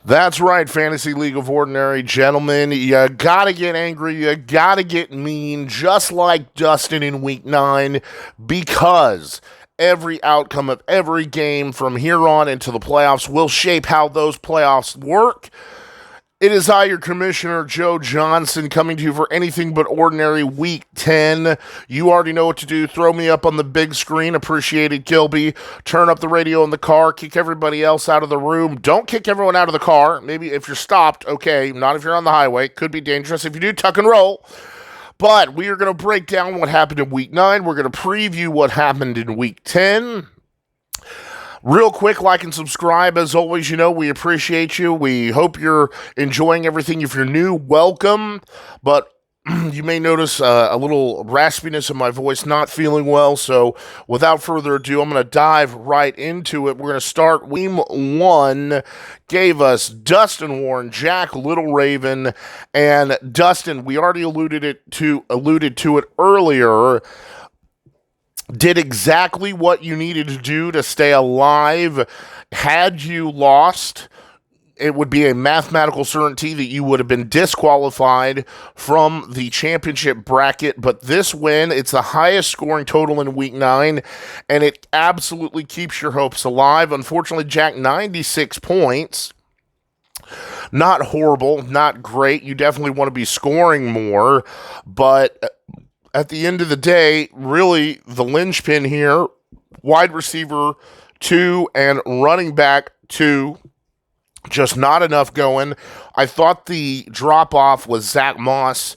That's right, Fantasy League of Ordinary Gentlemen. You gotta get angry, you gotta get mean, just like Dustin in Week 9, because every outcome of every game from here on into the playoffs will shape how those playoffs work. It is I, your commissioner, Joe Johnson, coming to you for anything but ordinary Week 10. You already know what to do. Throw me up on the big screen. Appreciate it, Gilby. Turn up the radio in the car. Kick everybody else out of the room. Don't kick everyone out of the car. Maybe if you're stopped, okay. Not if you're on the highway. Could be dangerous. If you do, tuck and roll. But we are going to break down what happened in Week 9. We're going to preview what happened in Week 10. Real quick, like and subscribe. As always, we appreciate you. We hope you're enjoying everything. If you're new, welcome. But you may notice a little raspiness in my voice, not feeling well. So without further ado, I'm going to dive right into it. We're going to start. Game 1 gave us Dustin Warren, Jack Little Raven, and Dustin. We already alluded to it earlier. Did exactly what you needed to do to stay alive. Had you lost, it would be a mathematical certainty that you would have been disqualified from the championship bracket. But this win, it's the highest scoring total in Week 9, and it absolutely keeps your hopes alive. Unfortunately, Jack, 96 points. Not horrible, not great. You definitely want to be scoring more, but at the end of the day, really the linchpin here, wide receiver 2 and running back 2, just not enough going. I thought the drop-off was Zach Moss.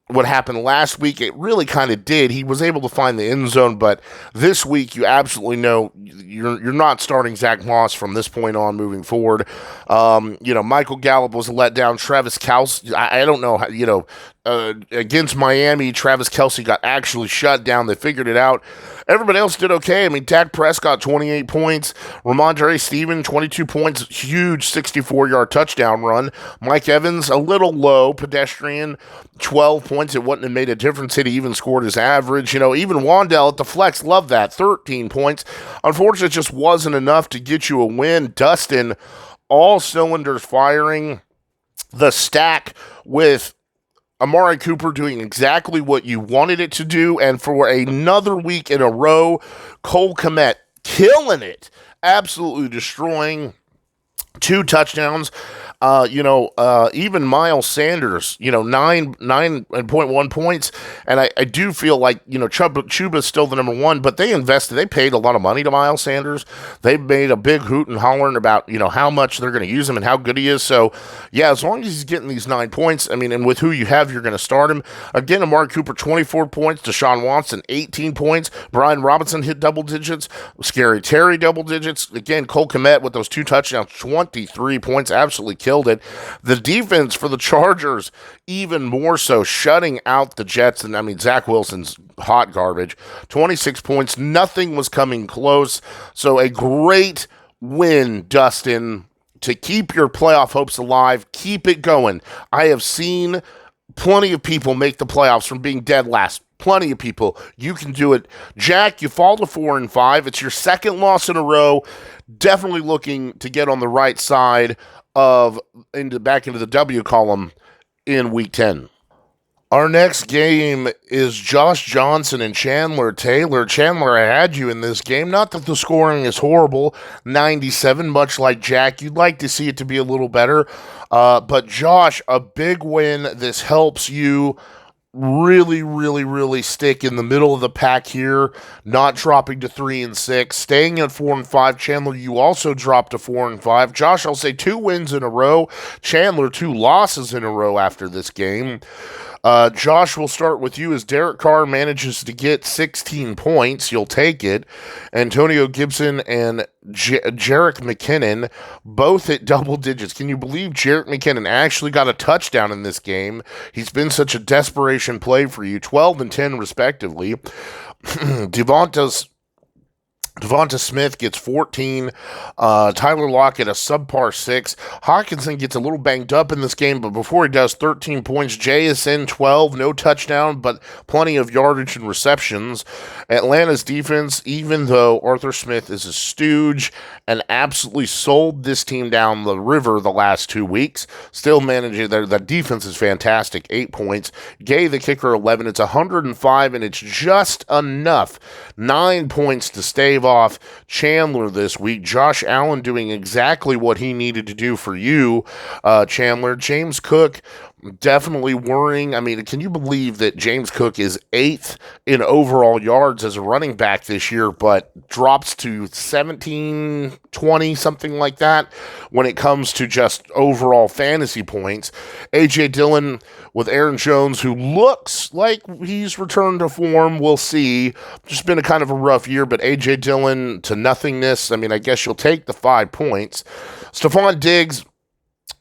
What happened last week, it really kind of did. He was able to find the end zone, but this week you absolutely know you're not starting Zach Moss from this point on moving forward. Michael Gallup was a letdown. Travis Kelce, I don't know how, against Miami, Travis Kelce got actually shut down. They figured it out. Everybody else did okay. I mean, Dak Prescott, 28 points. Ramondre Steven, 22 points. Huge 64-yard touchdown run. Mike Evans, a little low. Pedestrian, 12 points. It wouldn't have made a difference. He even scored his average. Even Wandell at the flex, love that. 13 points. Unfortunately, it just wasn't enough to get you a win. Dustin, all cylinders firing. The stack with Amari Cooper doing exactly what you wanted it to do, and for another week in a row, Cole Kmet killing it, absolutely destroying 2 touchdowns. Even Miles Sanders, 9.1 points, and I do feel like, Chuba's still the number 1, but they paid a lot of money to Miles Sanders. They made a big hoot and hollering about, how much they're going to use him and how good he is. So, yeah, as long as he's getting these 9 points, and with who you have, you're going to start him. Again, Amari Cooper, 24 points. Deshaun Watson, 18 points. Brian Robinson hit double digits. Scary Terry, double digits. Again, Cole Kmet with those 2 touchdowns, 23 points, absolutely killed it. The defense for the Chargers, even more so, shutting out the Jets. And Zach Wilson's hot garbage. 26 points. Nothing was coming close. So a great win, Dustin, to keep your playoff hopes alive. Keep it going. I have seen plenty of people make the playoffs from being dead last. Plenty of people. You can do it. Jack, you fall to 4-5. It's your second loss in a row. Definitely looking to get on the right side back into the W column in Week 10. Our next game is Josh Johnson and Chandler Taylor. Chandler, I had you in this game. Not that the scoring is horrible. 97, much like Jack. You'd like to see it to be a little better. But Josh, a big win. This helps you really, really, really stick in the middle of the pack here, not dropping to 3-6, staying at 4-5. Chandler, you also dropped to 4-5. Josh, I'll say 2 wins in a row. Chandler, 2 losses in a row after this game. Josh, we'll start with you as Derek Carr manages to get 16 points. You'll take it. Antonio Gibson and Jerick McKinnon both hit double digits. Can you believe Jerick McKinnon actually got a touchdown in this game? He's been such a desperation play for you. 12 and 10 respectively. Devonta's Devonta Smith gets 14. Tyler Lockett, a subpar 6. Hawkinson gets a little banged up in this game, but before he does, 13 points. JSN, 12. No touchdown, but plenty of yardage and receptions. Atlanta's defense, even though Arthur Smith is a stooge and absolutely sold this team down the river the last 2 weeks, still managing. The defense is fantastic. 8 points. Gay, the kicker, 11. It's 105, and it's just enough. 9 points to stave off Chandler this week. Josh Allen doing exactly what he needed to do for you, Chandler. James Cook definitely worrying. I mean, can you believe that James Cook is 8th in overall yards as a running back this year, but drops to 17, 20, something like that when it comes to just overall fantasy points? A.J. Dillon with Aaron Jones, who looks like he's returned to form. We'll see. Just been a kind of a rough year, but A.J. Dillon to nothingness. I mean, I guess you'll take the 5 points. Stephon Diggs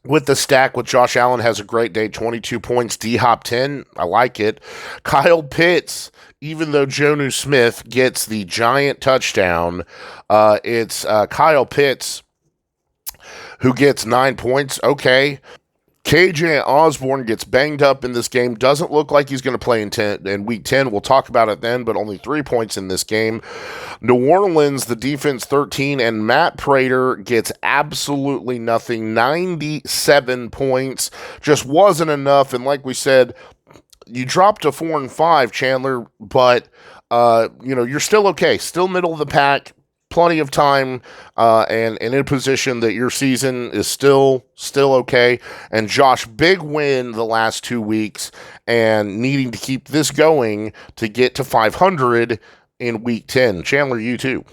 with the stack with Josh Allen has a great day, 22 points, D-Hop 10, I like it. Kyle Pitts, even though Jonnu Smith gets the giant touchdown, it's Kyle Pitts who gets 9 points, okay. KJ Osborne gets banged up in this game. Doesn't look like he's going to play in week 10. We'll talk about it then, but only 3 points in this game. New Orleans, the defense 13, and Matt Prater gets absolutely nothing. 97 points. Just wasn't enough. And like we said, you dropped to 4 and 5, Chandler, but you're still okay. Still middle of the pack. Plenty of time and in a position that your season is still okay. And Josh, big win the last 2 weeks and needing to keep this going to get to 500 in week 10. Chandler, you too.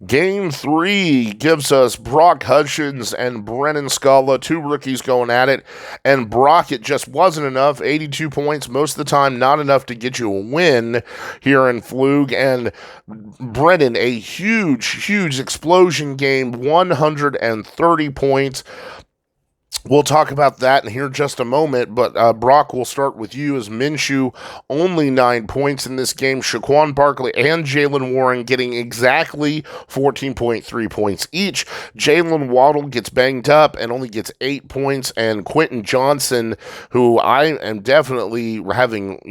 Game 3 gives us Brock Hutchins and Brennan Scala, 2 rookies going at it. And Brock, it just wasn't enough. 82 points, most of the time not enough to get you a win here in FLoOG. And Brennan, a huge explosion game, 130 points. We'll talk about that in here just a moment, but Brock, we'll start with you as Minshew, only 9 points in this game. Shaquan Barkley and Jalen Warren getting exactly 14.3 points each. Jalen Waddle gets banged up and only gets 8 points, and Quentin Johnson, who I am definitely having,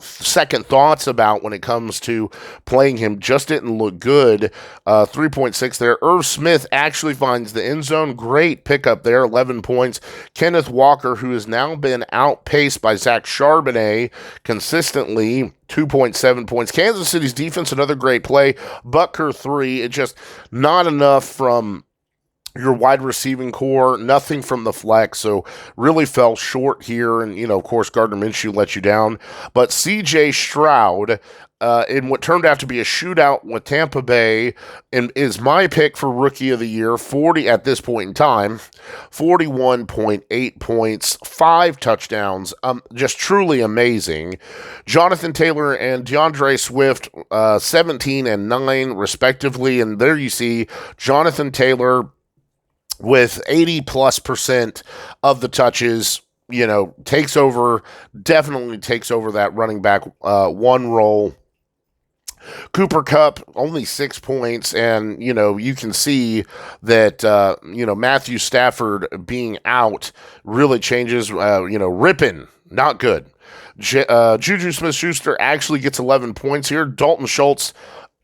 second thoughts about when it comes to playing him, just didn't look good. 3.6 there. Irv Smith actually finds the end zone. Great pickup there. 11 points. Kenneth Walker, who has now been outpaced by Zach Charbonnet consistently, 2.7 points. Kansas City's defense, another great play. Butker, 3. It's just not enough from your wide receiving core, nothing from the flex, so really fell short here. And, of course, Gardner Minshew let you down. But C.J. Stroud, in what turned out to be a shootout with Tampa Bay, and is my pick for Rookie of the Year, 40 at this point in time, 41.8 points, 5 touchdowns, just truly amazing. Jonathan Taylor and DeAndre Swift, 17 and 9 respectively, and there you see Jonathan Taylor with 80+% of the touches, definitely takes over that running back one role. Cooper Kupp, only 6 points, and, you can see that, Matthew Stafford being out really changes, Rippin, not good. Juju Smith-Schuster actually gets 11 points here. Dalton Schultz,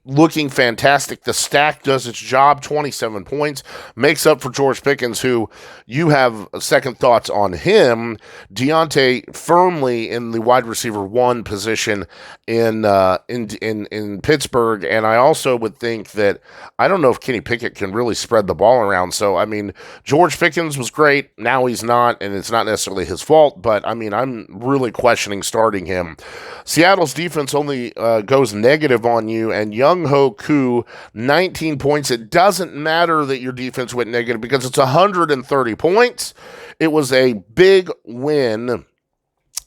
looking fantastic. The stack does its job, 27 points. Makes up for George Pickens, who you have second thoughts on him. Deontay firmly in the wide receiver 1 position in Pittsburgh. And I also would think that, I don't know if Kenny Pickett can really spread the ball around. So, George Pickens was great. Now he's not, and it's not necessarily his fault. But, I'm really questioning starting him. Seattle's defense only goes negative on you, and Young-Ho Koo, 19 points. It doesn't matter that your defense went negative because it's 130 points. It was a big win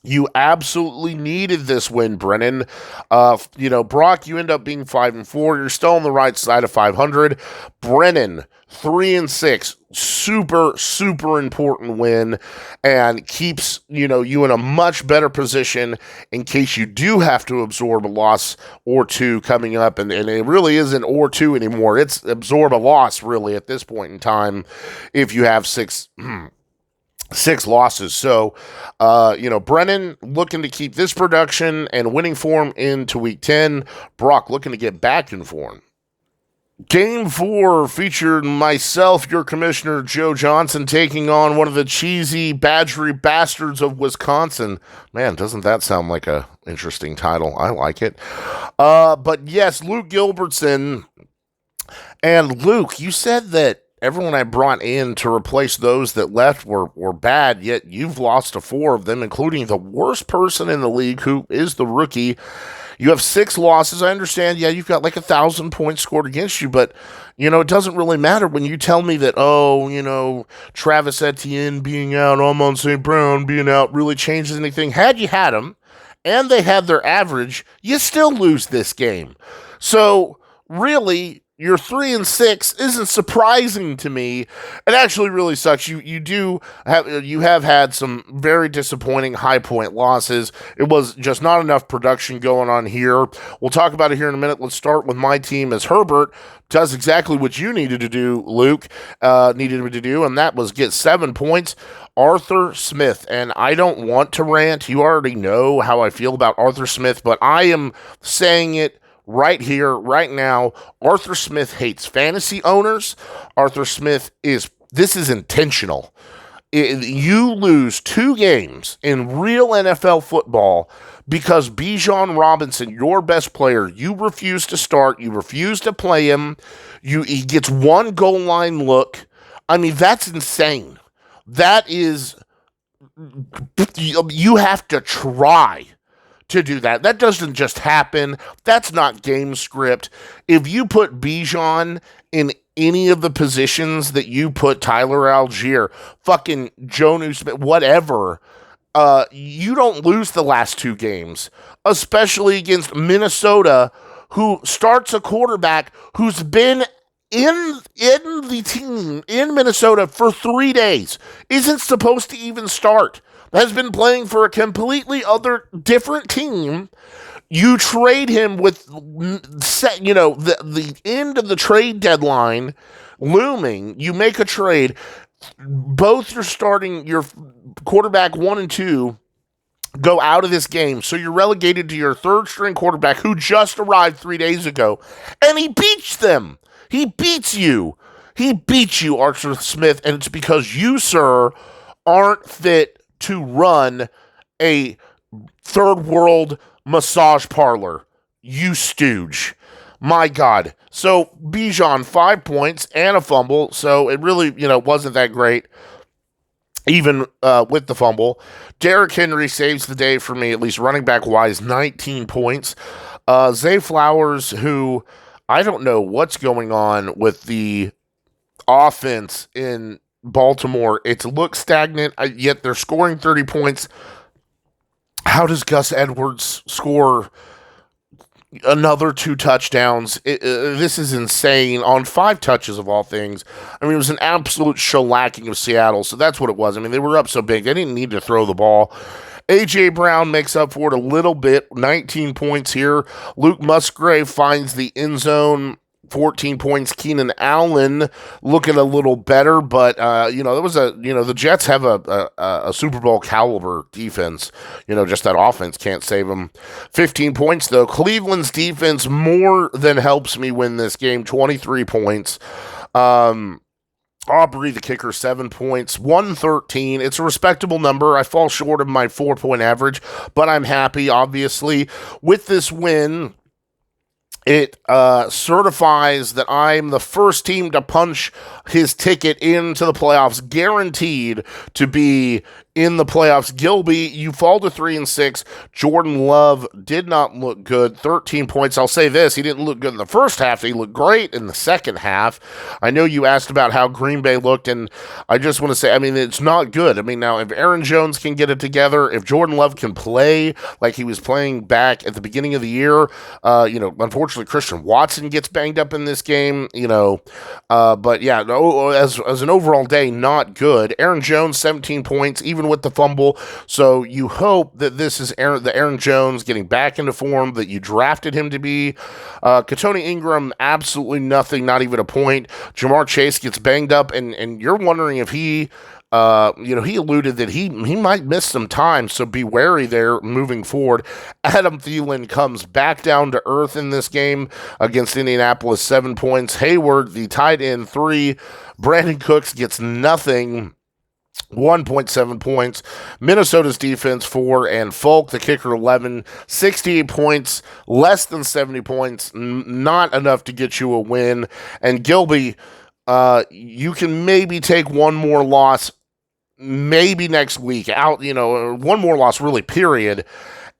You absolutely needed this win, Brennan. Brock, you end up being 5-4. You're still on the right side of 500. Brennan, 3-6. Super, super important win, and keeps you in a much better position in case you do have to absorb a loss or two coming up. And it really isn't or two anymore. It's absorb a loss really at this point in time if you have six losses. So, Brennan looking to keep this production and winning form into week 10. Brock looking to get back in form. Game 4 featured myself, your commissioner, Joe Johnson, taking on one of the cheesy, badgery bastards of Wisconsin. Man, doesn't that sound like a interesting title? I like it. But yes, Luke Gilbertson. And Luke, you said that everyone I brought in to replace those that left were bad, yet you've lost to 4 of them, including the worst person in the league, who is the rookie. You have 6 losses. I understand, yeah, you've got like 1,000 points scored against you, but, it doesn't really matter when you tell me that, Travis Etienne being out, Amon St. Brown being out really changes anything. Had you had them, and they had their average, you still lose this game. So, really, your 3-6 isn't surprising to me. It actually really sucks. You have had some very disappointing high point losses. It was just not enough production going on here. We'll talk about it here in a minute. Let's start with my team, as Herbert does exactly what you needed to do, Luke, needed to do, and that was get 7 points. Arthur Smith, and I don't want to rant. You already know how I feel about Arthur Smith, but I am saying it right here, right now. Arthur Smith hates fantasy owners. Arthur Smith this is intentional. You lose 2 games in real NFL football because Bijan Robinson, your best player, you refuse to start. You refuse to play him. He gets 1 goal line look. I mean, that's insane. That is, you have to try to do that. That doesn't just happen. That's not game script. If you put Bijan in any of the positions that you put Tyler Algier, fucking Jonnu Smith, whatever, you don't lose the last 2 games, especially against Minnesota, who starts a quarterback who's been in the team in Minnesota for 3 days, isn't supposed to even start, has been playing for a completely different team. You trade him with, the end of the trade deadline looming. You make a trade. Both your quarterback 1 and 2 go out of this game. So you're relegated to your 3rd string quarterback who just arrived 3 days ago. And he beats them. He beats you. He beats you, Arthur Smith. And it's because you, sir, aren't fit to run a third world massage parlor. You stooge. My God. So Bijan, 5 points and a fumble. So it really, wasn't that great, even with the fumble. Derrick Henry saves the day for me, at least running back wise, 19 points. Zay Flowers, who I don't know what's going on with the offense in Baltimore. It looks stagnant, yet they're scoring 30 points. How does Gus Edwards score another 2 touchdowns? This is insane on 5 touches of all things. I mean, it was an absolute shellacking of Seattle, so that's what it was. I mean, they were up so big, they didn't need to throw the ball. A.J. Brown makes up for it a little bit, 19 points here. Luke Musgrave finds the end zone, 14 points. Keenan Allen looking a little better, but there was the Jets have a Super Bowl caliber defense. Just that offense can't save them. 15 points though. Cleveland's defense more than helps me win this game. 23 points. Aubrey, the kicker, 7 points, 113. It's a respectable number. I fall short of my 4-point average, but I'm happy, obviously, with this win. It certifies that I'm the first team to punch his ticket into the playoffs, guaranteed to be in the playoffs. Gilby, you fall to 3-6. Jordan Love did not look good. 13 points. I'll say this: he didn't look good in the first half. He looked great in the second half. I know you asked about how Green Bay looked, and I just want to say, I mean, it's not good. I mean, now if Aaron Jones can get it together, if Jordan Love can play like he was playing back at the beginning of the year, unfortunately Christian Watson gets banged up in this game, but yeah, no, as an overall day, not good. Aaron Jones, 17 points, even with the fumble. So you hope that this is Aaron Jones getting back into form that you drafted him to be. Katoni Ingram, absolutely nothing, not even a point. Jamar Chase gets banged up, and you're wondering if he alluded that he might miss some time, so be wary there moving forward. Adam Thielen comes back down to earth in this game against Indianapolis, 7 points. Hayward, the tight end, 3. Brandon Cooks gets nothing, 1.7 points. Minnesota's defense, 4. And Folk, the kicker, 11. 68 points, less than 70 points, not enough to get you a win. And Gilby, you can maybe take one more loss, maybe next week out, one more loss really, period.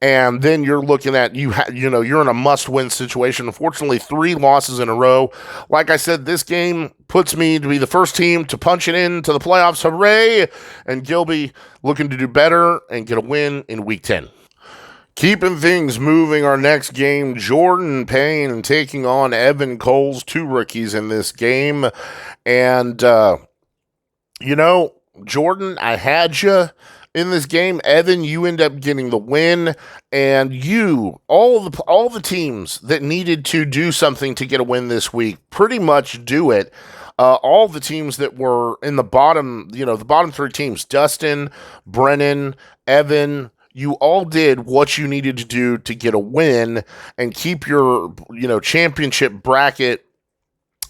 And then you're looking at, you're in a must-win situation. Unfortunately, 3 losses in a row. Like I said, this game puts me to be the first team to punch it into the playoffs. Hooray! And Gilby looking to do better and get a win in Week 10. Keeping things moving, our next game, Jordan Payne taking on Evan Coles, 2 rookies in this game. And, Jordan, I had you in this game. Evan, you end up getting the win, and all the teams that needed to do something to get a win this week pretty much do it. All the teams that were in the bottom, the bottom 3 teams, Dustin, Brennan, Evan, you all did what you needed to do to get a win and keep your, championship bracket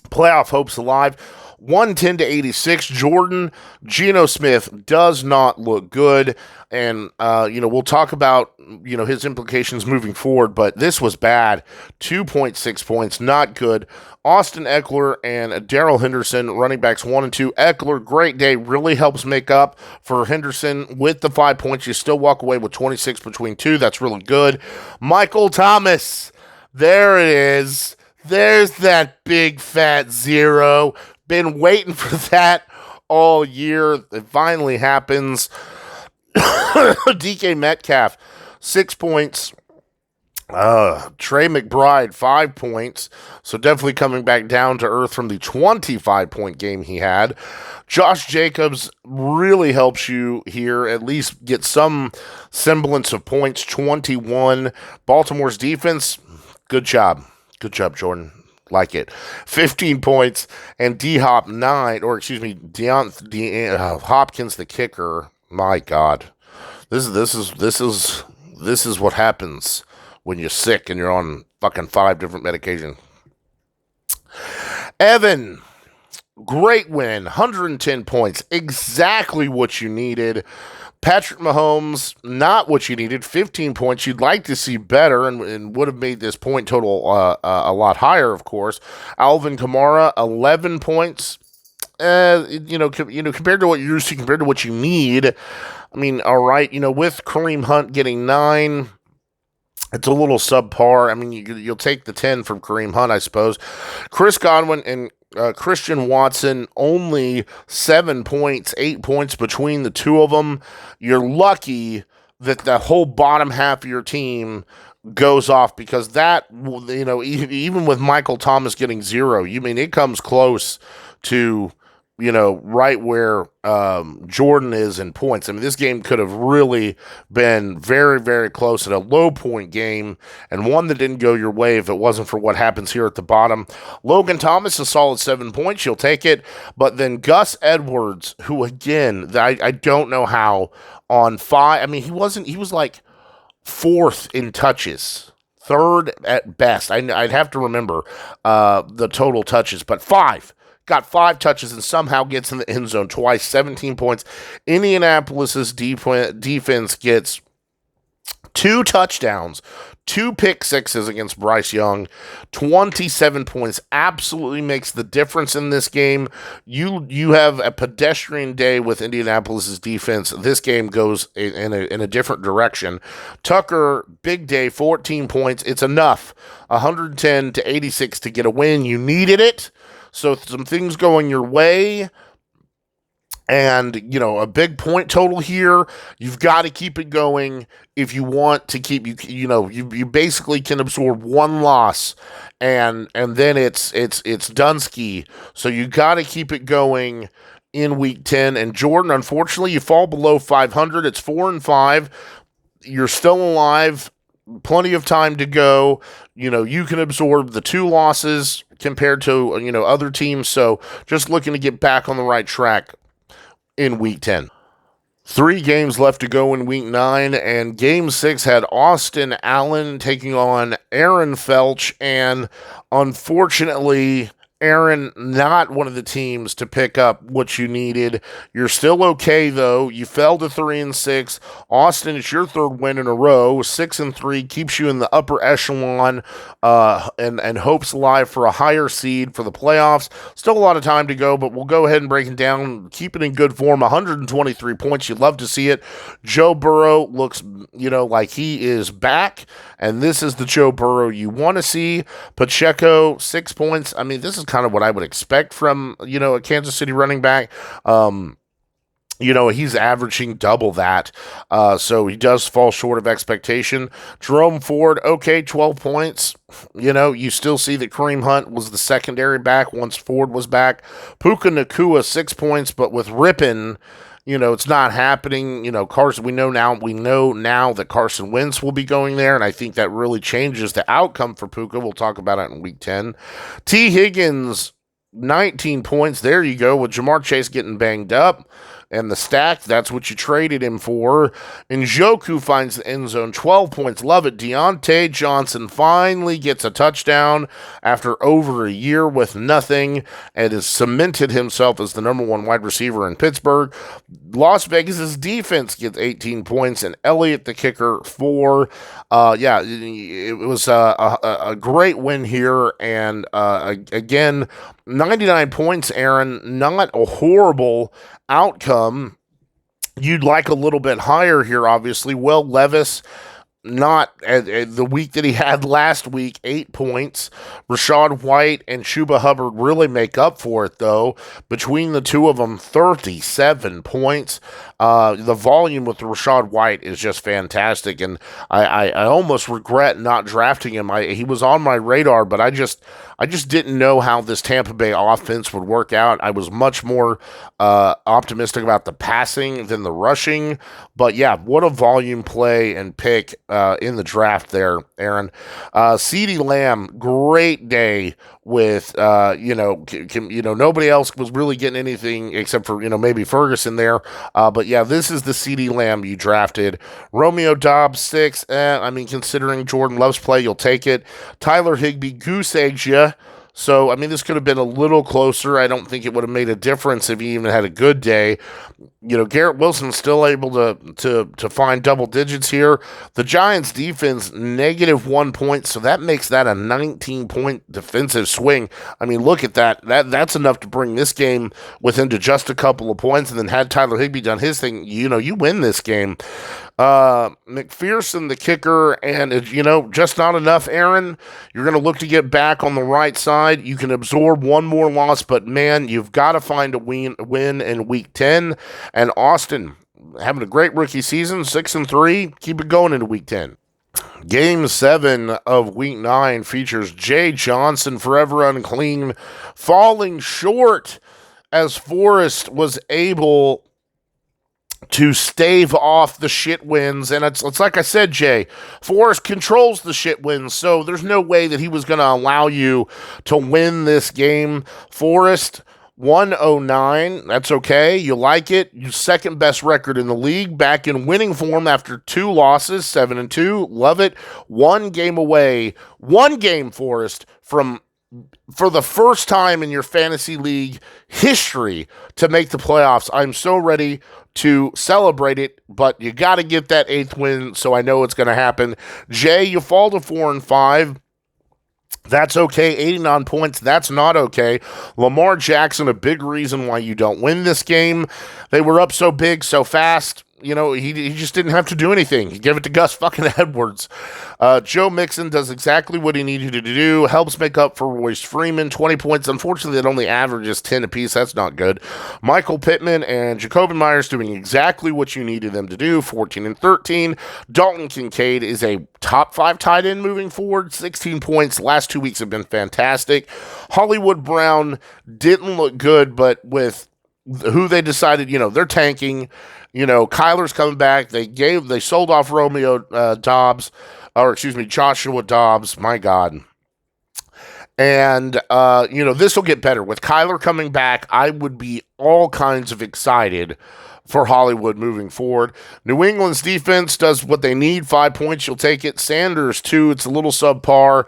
playoff hopes alive. 110-86. Jordan, Geno Smith does not look good. And, we'll talk about, his implications moving forward, but this was bad. 2.6 points, not good. Austin Eckler and Darrell Henderson, running backs 1 and 2. Eckler, great day, really helps make up for Henderson with the 5 points. You still walk away with 26 between 2. That's really good. Michael Thomas, there it is. There's that big fat 0. Been waiting for that all year. It finally happens. DK Metcalf, 6 points. Trey McBride, 5 points. So definitely coming back down to earth from the 25-point game he had. Josh Jacobs really helps you here, at least get some semblance of points, 21. Baltimore's defense, good job. Good job, Jordan. Like it. 15 points, and D-Hop 9, or excuse me, Hopkins the kicker. My God, this is what happens when you're sick and you're on fucking 5 different medications. Evan, great win, 110 points, exactly what you needed. Patrick Mahomes, not what you needed, 15 points. You'd like to see better and would have made this point total a lot higher, of course. Alvin Kamara, 11 points. Compared to what you're used to, compared to what you need. I mean, all right, with Kareem Hunt getting 9, it's a little subpar. I mean, you'll take the 10 from Kareem Hunt, I suppose. Chris Godwin and Christian Watson, only 7 points, 8 points between the two of them. You're lucky that the whole bottom half of your team goes off, because that, even with Michael Thomas getting 0, it comes close to, right where Jordan is in points. I mean, this game could have really been very, very close at a low point game, and one that didn't go your way if it wasn't for what happens here at the bottom. Logan Thomas, a solid 7 points. You'll take it. But then Gus Edwards, who again, I don't know how on 5. I mean, he was like 4th in touches. 3rd at best. I'd have to remember the total touches, but 5. Got 5 touches and somehow gets in the end zone twice, 17 points. Indianapolis's defense gets 2 touchdowns, 2 pick sixes against Bryce Young, 27 points. Absolutely makes the difference in this game. You have a pedestrian day with Indianapolis's defense. This game goes in a different direction. Tucker, big day, 14 points. It's enough. 110 to 86 to get a win. You needed it. So some things going your way. And, a big point total here. You've got to keep it going if you want to keep, you basically can absorb one loss and then it's Dunsky. So you got to keep it going in week 10. And Jordan, unfortunately, you fall below 500. It's 4-5. You're still alive. Plenty of time to go. You can absorb the 2 losses compared to, other teams. So just looking to get back on the right track in week 10. 3 games left to go in week 9, and game 6 had Austin Allen taking on Aaron Felch, and unfortunately, Aaron, not one of the teams to pick up what you needed. You're still okay, though. You fell to 3-6. Austin, it's your 3rd win in a row. 6-3 keeps you in the upper echelon and hopes alive for a higher seed for the playoffs. Still a lot of time to go, but we'll go ahead and break it down. Keep it in good form. 123 points. You'd love to see it. Joe Burrow looks, like he is back, and this is the Joe Burrow you want to see. Pacheco, 6 points. I mean, this is kind of what I would expect from, a Kansas City running back. He's averaging double that. So he does fall short of expectation. Jerome Ford, okay, 12 points. You still see that Kareem Hunt was the secondary back once Ford was back. Puka Nacua, 6 points, but with Rippon, it's not happening. Carson, we know now that Carson Wentz will be going there, and I think that really changes the outcome for Puka. We'll talk about it in week 10. T. Higgins, 19 points. There you go, with Jamar Chase getting banged up. And the stack, that's what you traded him for. Njoku finds the end zone, 12 points. Love it. Deontay Johnson finally gets a touchdown after over a year with nothing and has cemented himself as the number 1 wide receiver in Pittsburgh. Las Vegas's defense gets 18 points, and Elliott, the kicker, 4. It was a great win here. And again, 99 points, Aaron. Not a horrible outcome. You'd like a little bit higher here, obviously. Will Levis, not the week that he had last week, 8 points. Rachaad White and Chuba Hubbard really make up for it, though. Between the two of them, 37 points. The volume with Rachaad White is just fantastic, and I almost regret not drafting him. He was on my radar, but I just didn't know how this Tampa Bay offense would work out. I was much more optimistic about the passing than the rushing. But yeah, what a volume play and pick in the draft there, Aaron. CeeDee Lamb, great day with, nobody else was really getting anything except for, maybe Ferguson there. But yeah, this is the CeeDee Lamb you drafted. Romeo Dobbs, 6. Considering Jordan Love's play, you'll take it. Tyler Higbee, goose eggs you. So, this could have been a little closer. I don't think it would have made a difference if he even had a good day. Garrett Wilson's still able to find double digits here. The Giants' defense, -1 point, so that makes that a 19-point defensive swing. Look at that. That's enough to bring this game within to just a couple of points, and then had Tyler Higbee done his thing, you win this game. McPherson, the kicker, and just not enough, Aaron. You're going to look to get back on the right side. You can absorb one more loss, but man, you've got to find a win in week 10. And Austin, having a great rookie season, 6-3. Keep it going into week 10. Game 7 of week 9 features Jay Johnson, forever unclean, falling short as Forrest was able to stave off the shit wins. And it's like I said, Jay, Forrest controls the shit wins, so there's no way that he was going to allow you to win this game. Forrest, 109. That's okay. You like it. Your second best record in the league. Back in winning form after 2 losses, 7-2. Love it. 1 game away. 1 game, Forrest, from for the first time in your fantasy league history to make the playoffs. I'm so ready to celebrate it, but you got to get that 8th win, so I know it's going to happen. Jay, you fall to 4-5. That's okay. 89 points. That's not okay. Lamar Jackson, a big reason why you don't win this game. They were up so big, so fast. You know, he just didn't have to do anything. He gave it to Gus fucking Edwards. Joe Mixon does exactly what he needed to do. Helps make up for Royce Freeman. 20 points. Unfortunately, it only averages 10 apiece. That's not good. Michael Pittman and Jacoby Myers doing exactly what you needed them to do. 14 and 13. Dalton Kincaid is a top 5 tight end moving forward. 16 points. Last 2 weeks have been fantastic. Hollywood Brown didn't look good, but with who they decided, they're tanking. Kyler's coming back. They sold off Joshua Dobbs. My God. And, this will get better. With Kyler coming back, I would be all kinds of excited for Hollywood moving forward. New England's defense does what they need. 5 points, you'll take it. Sanders, 2. It's a little subpar.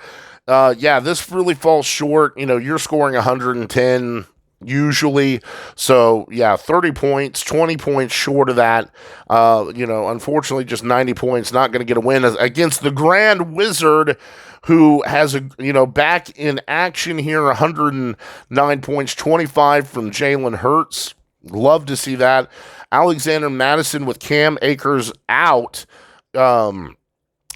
This really falls short. You're scoring 110 usually. So, 30 points, 20 points short of that. Unfortunately, just 90 points, not going to get a win against the Grand Wizard, who has back in action here, 109 points, 25 from Jalen Hurts. Love to see that. Alexander Madison with Cam Akers out.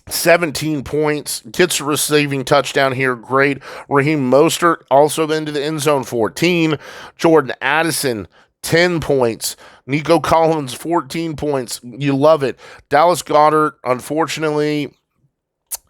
17 points, gets a receiving touchdown here. Great. Raheem Mostert also into the end zone, 14. Jordan Addison, 10 points. Nico Collins, 14 points. You love it. Dallas Goedert, unfortunately,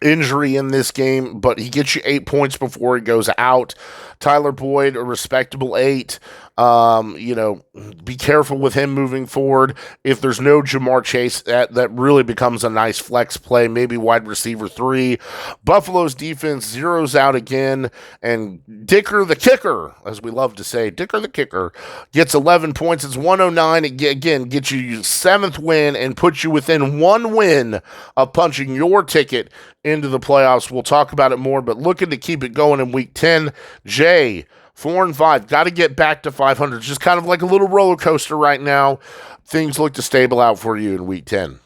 injury in this game, but he gets you 8 points before he goes out. Tyler Boyd, a respectable 8. Be careful with him moving forward. If there's no Jamar Chase, that really becomes a nice flex play, maybe wide receiver 3. Buffalo's defense zeroes out again, and Dicker the kicker, as we love to say, Dicker the kicker, gets 11 points. It's 109. Again, gets you your 7th win and puts you within 1 win of punching your ticket into the playoffs. We'll talk about it more, but looking to keep it going in week 10. Jay, 4-5. Got to get back to 500. It's just kind of like a little roller coaster right now. Things look to stable out for you in week 10.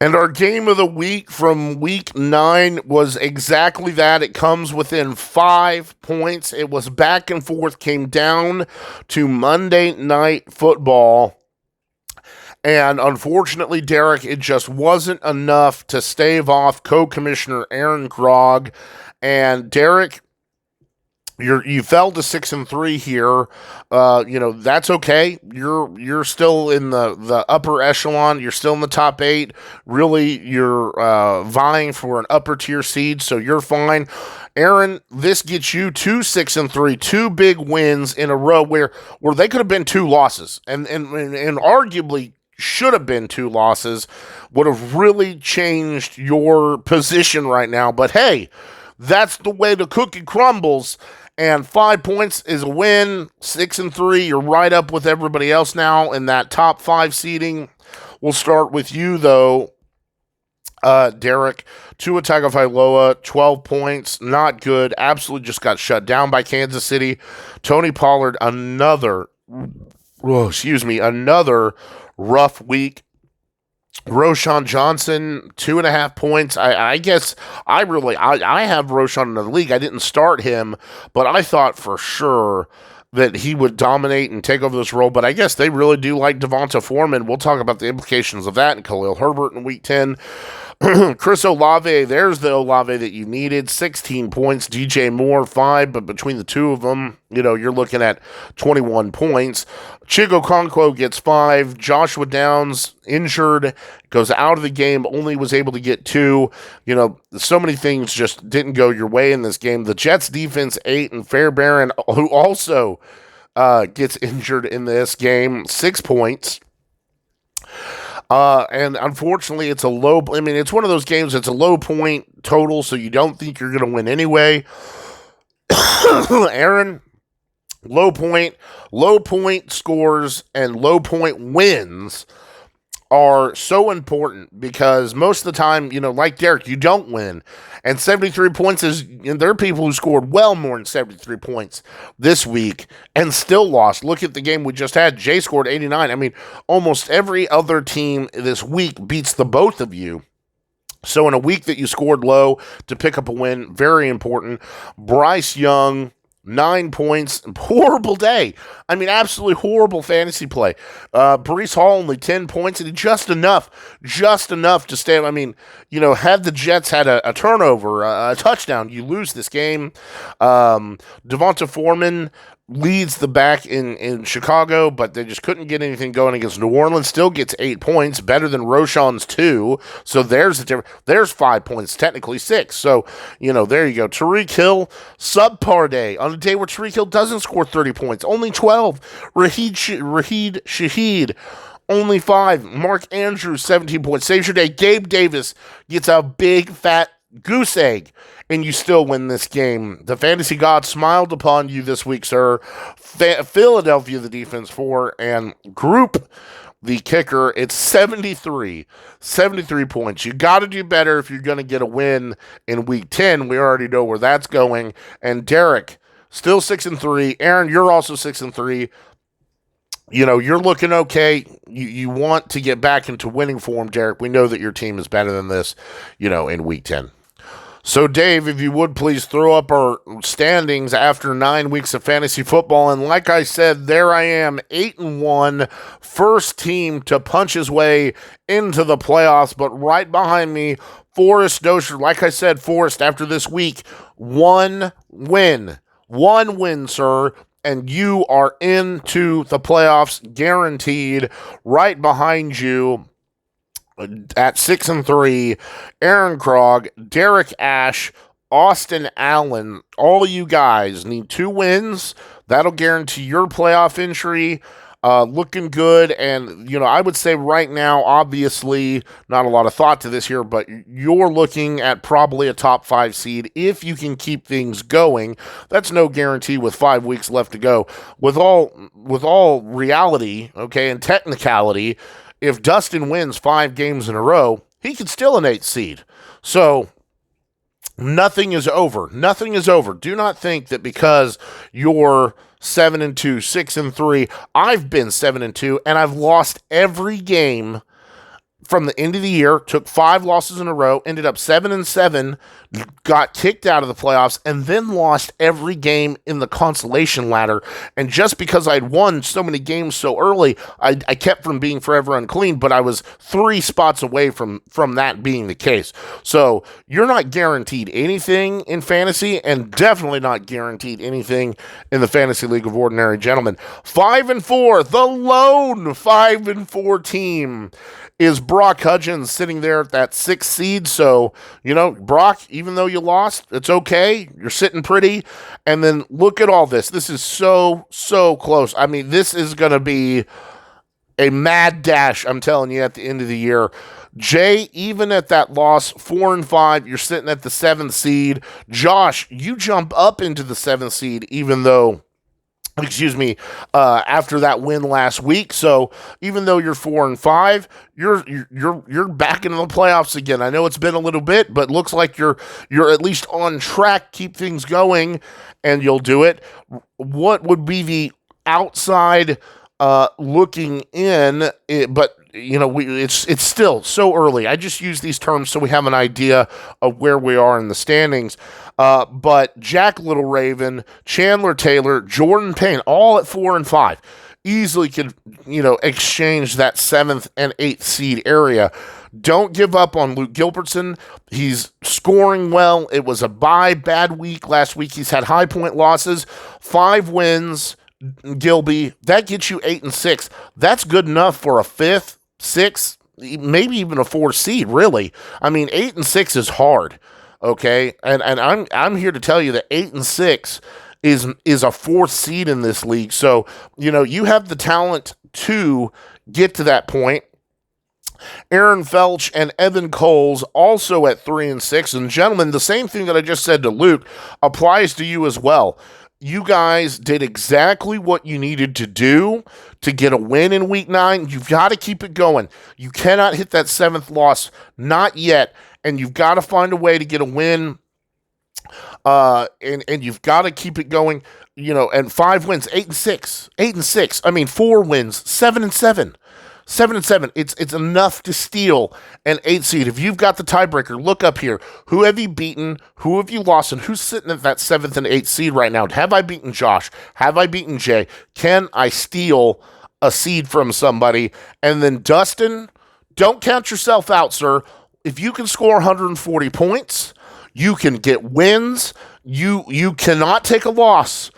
And our game of the week from week 9 was exactly that. It comes within 5 points. It was back and forth, came down to Monday Night Football. And unfortunately, Derek, it just wasn't enough to stave off co-commissioner Aaron Grog. And Derek, you fell to 6-3 here. That's okay. You're still in the upper echelon. You're still in the top 8. Really, you're vying for an upper tier seed, so you're fine. Aaron, this gets you to 6-3, 2 big wins in a row where they could have been 2 losses, and arguably should have been 2 losses, would have really changed your position right now. But hey, that's the way the cookie crumbles. And 5 points is a win. 6-3, you're right up with everybody else now in that top 5 seeding. We'll start with you, though, Derek. Tua Tagovailoa, 12 points, not good. Absolutely just got shut down by Kansas City. Tony Pollard, another rough week. Roschon Johnson, 2.5 points. I guess I have Roschon in the league. I didn't start him, but I thought for sure that he would dominate and take over this role. But I guess they really do like Devonta Foreman. We'll talk about the implications of that, and Khalil Herbert in week 10. Chris Olave, there's the Olave that you needed. 16 points. DJ Moore, 5, but between the two of them, you're looking at 21 points. Chigo Okonkwo gets 5. Joshua Downs, injured, goes out of the game, only was able to get 2. So many things just didn't go your way in this game. The Jets defense, 8, and Fairbairn, who also gets injured in this game, 6 points. And unfortunately, it's it's one of those games that's a low point total, so you don't think you're going to win anyway. Aaron, low point scores and low point wins are so important because most of the time, like Derek, you don't win. And 73 points there are people who scored well more than 73 points this week and still lost. Look at the game we just had. Jay scored 89. I mean, almost every other team this week beats the both of you. So in a week that you scored low to pick up a win, very important. Bryce Young, 9 points, horrible day. I mean, absolutely horrible fantasy play. Breece Hall only 10 points, and just enough to stay. I mean, had the Jets had a turnover, a touchdown, you lose this game. Devonta Foreman leads the back in Chicago, but they just couldn't get anything going against New Orleans. Still gets 8 points, better than Roschon's 2. So there's the difference. There's 5 points, technically 6. So, there you go. Tyreek Hill, subpar day. On a day where Tyreek Hill doesn't score 30 points, only 12. Raheed Shaheed, only 5. Mark Andrews, 17 points. Saves your day. Gabe Davis gets a big, fat goose egg, and you still win this game. The fantasy gods smiled upon you this week, sir. Philadelphia, the defense 4, and Group, the kicker, it's 73 points. You got to do better if you're going to get a win in week 10. We already know where that's going. And Derek, still 6-3. Aaron, you're also 6-3. You're looking okay. You want to get back into winning form, Derek. We know that your team is better than this, in week 10. So, Dave, if you would please throw up our standings after 9 weeks of fantasy football. And like I said, there I am, 8-1, first team to punch his way into the playoffs. But right behind me, Forrest Dozier. Like I said, Forrest, after this week, one win, sir. And you are into the playoffs, guaranteed. Right behind you at 6-3, Aaron Krog, Derek Ash, Austin Allen. All you guys need 2 wins. That'll guarantee your playoff entry. Looking good, and I would say right now, obviously, not a lot of thought to this here, but you're looking at probably a top 5 seed if you can keep things going. That's no guarantee with 5 weeks left to go. With all reality, okay, and technicality, if Dustin wins 5 games in a row, he could still an 8th seed. So nothing is over. Nothing is over. Do not think that because you're 7-2, 6-3. I've been 7-2, and I've lost every game from the end of the year. Took 5 losses in a row, ended up 7-7, got kicked out of the playoffs, and then lost every game in the consolation ladder. And just because I'd won so many games so early, I kept from being forever unclean, but I was 3 spots away from that being the case. So you're not guaranteed anything in fantasy, and definitely not guaranteed anything in the Fantasy League of Ordinary Gentlemen. 5-4, the lone 5-4 team is Brock Hudgens, sitting there at that 6th seed. So, Brock, even though you lost, it's okay. You're sitting pretty. And then look at all this. This is so close. I mean, this is going to be a mad dash, I'm telling you, at the end of the year. Jay, even at that loss, 4-5, you're sitting at the 7th seed. Josh, you jump up into the 7th seed, even though, after that win last week. So even though you're 4-5, you're back into the playoffs again. I know it's been a little bit, but looks like you're at least on track. Keep things going, and you'll do it. What would be the outside looking in? It's still so early. I just use these terms so we have an idea of where we are in the standings. But Jack Little Raven, Chandler Taylor, Jordan Payne, all at 4-5, easily could, exchange that 7th and 8th seed area. Don't give up on Luke Gilbertson. He's scoring well. It was a bad week last week. He's had high point losses, 5 wins. Gilby, that gets you 8-6. That's good enough for a 5th, 6th, maybe even a 4th seed, really. I mean, 8-6 is hard. Okay, and I'm here to tell you that 8-6 is a 4th seed in this league. So you have the talent to get to that point. Aaron Felch and Evan Coles also at 3-6. And gentlemen, the same thing that I just said to Luke applies to you as well. you guys did exactly what you needed to do to get a win in week 9. You've got to keep it going. You cannot hit that 7th loss, not yet, and you've got to find a way to get a win. And you've got to keep it going, and 5 wins, 8-6, 8-6. I mean, 4 wins, 7-7. 7-7. It's enough to steal an 8 seed. If you've got the tiebreaker, look up here. Who have you beaten? Who have you lost? And who's sitting at that 7th and 8th seed right now? Have I beaten Josh? Have I beaten Jay? Can I steal a seed from somebody? And then Dustin, don't count yourself out, sir. If you can score 140 points, you can get wins. You cannot take a loss.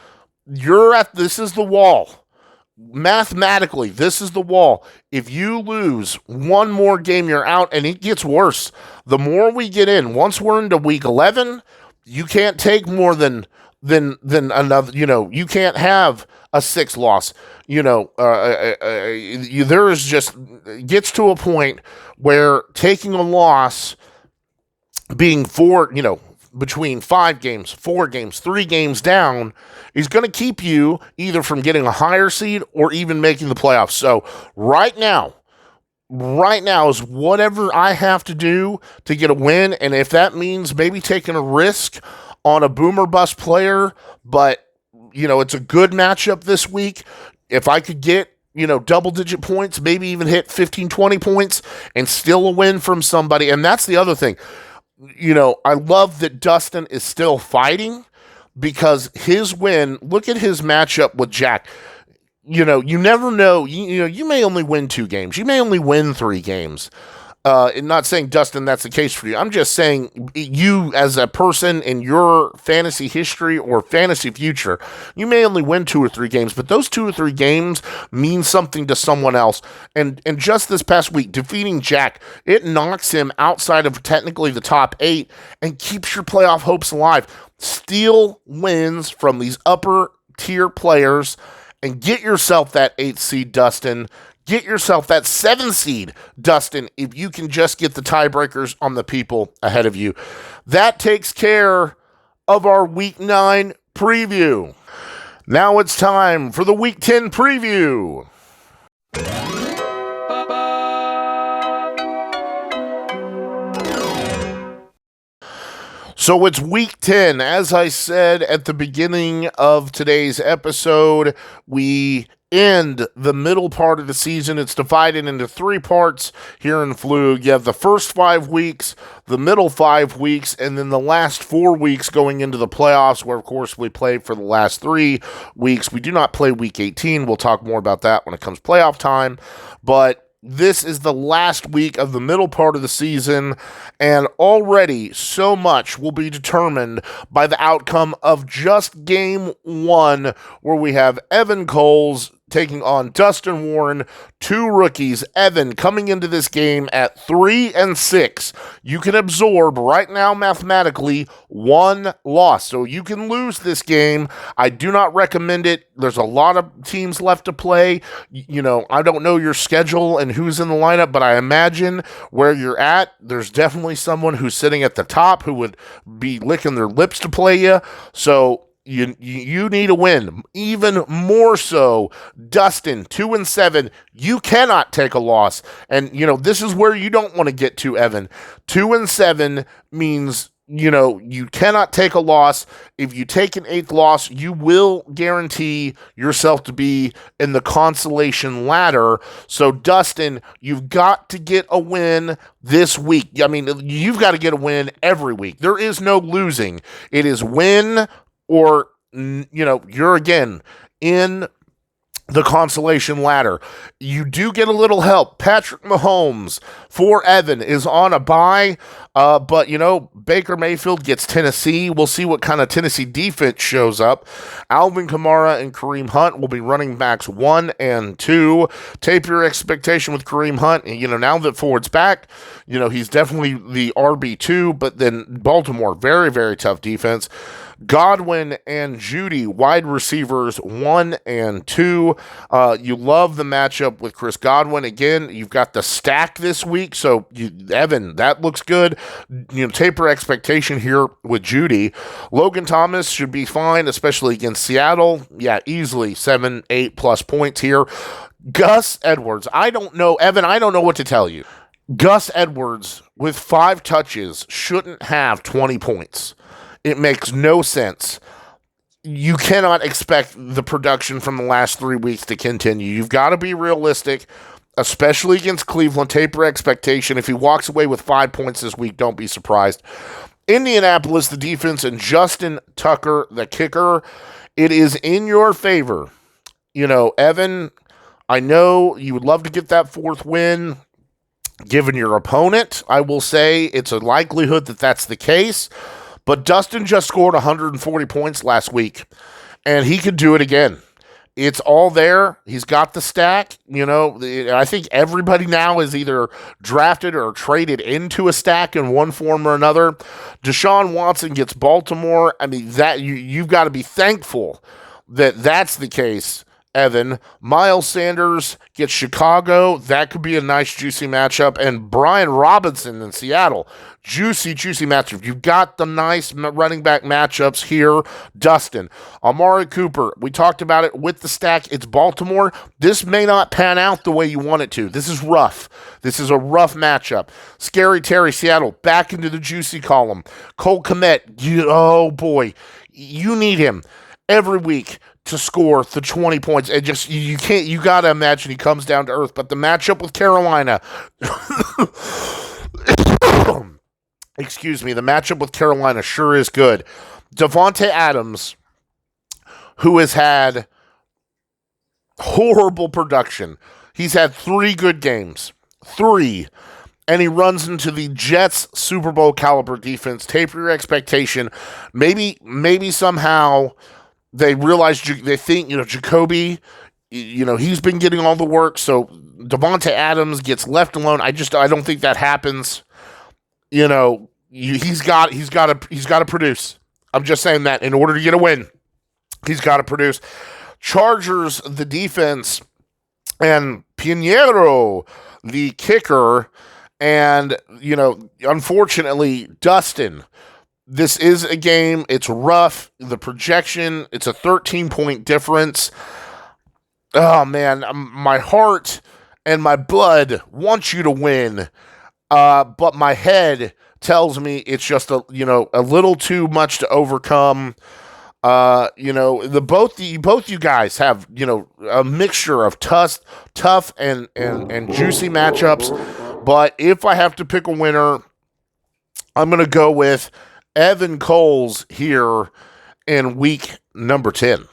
This is the wall. Mathematically, this is the wall. If you lose one more game, you're out, and it gets worse. The more we get in, once we're into week 11, you can't take more than another. You can't have a 6 loss. There is just gets to a point where taking a loss, being between 5 games, 4 games, 3 games down, is going to keep you either from getting a higher seed or even making the playoffs. So right now is whatever I have to do to get a win. And if that means maybe taking a risk on a boomer bust player, but it's a good matchup this week. If I could get double-digit points, maybe even hit 15, 20 points and still a win from somebody. And that's the other thing. I love that Dustin is still fighting, because his win, look at his matchup with Jack. You never know. You may only win 2 games. You may only win 3 games. And not saying, Dustin, that's the case for you. I'm just saying, you as a person in your fantasy history or fantasy future, you may only win 2 or 3 games, but those 2 or 3 games mean something to someone else. And just this past week, defeating Jack, it knocks him outside of technically the top 8 and keeps your playoff hopes alive. Steal wins from these upper tier players and get yourself that 8th seed, Dustin. Get yourself that 7 seed, Dustin, if you can just get the tiebreakers on the people ahead of you. That takes care of our Week 9 preview. Now it's time for the Week 10 preview. So it's Week 10. As I said at the beginning of today's episode, we end the middle part of the season. It's divided into 3 parts here in FLoOG. You have the first 5 weeks, the middle 5 weeks, and then the last 4 weeks going into the playoffs, where, of course, we play for the last 3 weeks. We do not play Week 18. We'll talk more about that when it comes playoff time. But this is the last week of the middle part of the season, and already so much will be determined by the outcome of just game 1, where we have Evan Coles taking on Dustin Warren, 2 rookies. Evan coming into this game at 3-6. You can absorb right now mathematically 1 loss. So you can lose this game. I do not recommend it. There's a lot of teams left to play. I don't know your schedule and who's in the lineup, but I imagine where you're at, there's definitely someone who's sitting at the top who would be licking their lips to play you. So you need a win. Even more so, Dustin, 2-7. You cannot take a loss. And, this is where you don't want to get to, Evan. 2-7 means, you cannot take a loss. If you take an 8th loss, you will guarantee yourself to be in the consolation ladder. So, Dustin, you've got to get a win this week. I mean, you've got to get a win every week. There is no losing. It is win or, you're again in the consolation ladder. You do get a little help. Patrick Mahomes for Evan is on a bye, but Baker Mayfield gets Tennessee. We'll see what kind of Tennessee defense shows up. Alvin Kamara and Kareem Hunt will be running backs 1 and 2. Tape your expectation with Kareem Hunt. Now that Ford's back, he's definitely the RB2, but then Baltimore, very, very tough defense. Godwin and Judy, wide receivers 1 and 2. You love the matchup with Chris Godwin. Again, you've got the stack this week, so Evan, that looks good. Taper expectation here with Judy. Logan Thomas should be fine, especially against Seattle. Yeah, easily 7, 8+ points here. Gus Edwards, I don't know, Evan, I don't know what to tell you. Gus Edwards, with 5 touches, shouldn't have 20 points. It makes no sense. You cannot expect the production from the last 3 weeks to continue. You've got to be realistic, especially against Cleveland. Taper expectation. If he walks away with 5 points this week, don't be surprised. Indianapolis, the defense, and Justin Tucker, the kicker. It is in your favor. Evan, I know you would love to get that 4th win. Given your opponent, I will say it's a likelihood that that's the case. But Dustin just scored 140 points last week, and he could do it again. It's all there. He's got the stack. I think everybody now is either drafted or traded into a stack in one form or another. Deshaun Watson gets Baltimore. I mean, that you've got to be thankful that that's the case. Evan, Miles Sanders gets Chicago. That could be a nice, juicy matchup. And Brian Robinson in Seattle. Juicy matchup. You've got the nice running back matchups here. Dustin, Amari Cooper. We talked about it with the stack. It's Baltimore. This may not pan out the way you want it to. This is rough. This is a rough matchup. Scary Terry, Seattle, back into the juicy column. Cole Kmet, oh boy, you need him every week to score the 20 points. And just, you got to imagine he comes down to earth. But the matchup with Carolina, the matchup with Carolina sure is good. Devontae Adams, who has had horrible production. He's had 3 good games. 3. And he runs into the Jets Super Bowl caliber defense. Taper your expectation. Maybe somehow they realize, they think, Jacoby, he's been getting all the work, so Devontae Adams gets left alone. I don't think that happens. He's got to produce. I'm just saying that in order to get a win, he's got to produce. Chargers, the defense, and Pinheiro, the kicker, and unfortunately, Dustin. This is a game. It's rough. The projection, it's a 13-point difference. Oh, man. My heart and my blood want you to win. But my head tells me it's just a little too much to overcome. Both you guys have, a mixture of tough and juicy matchups. But if I have to pick a winner, I'm going to go with Evan Coles here in week number 10.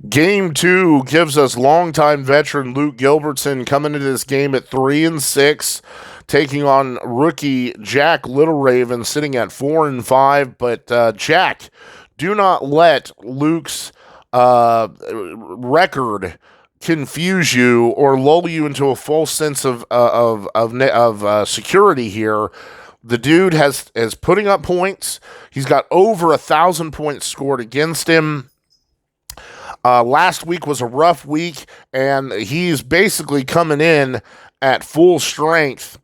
Game 2 gives us longtime veteran Luke Gilbertson coming into this game at 3-6, taking on rookie Jack Littleraven sitting at 4-5. But Jack, do not let Luke's record confuse you or lull you into a false sense of security here. The dude is putting up points. He's got over 1,000 points scored against him. Last week was a rough week, and he's basically coming in at full strength.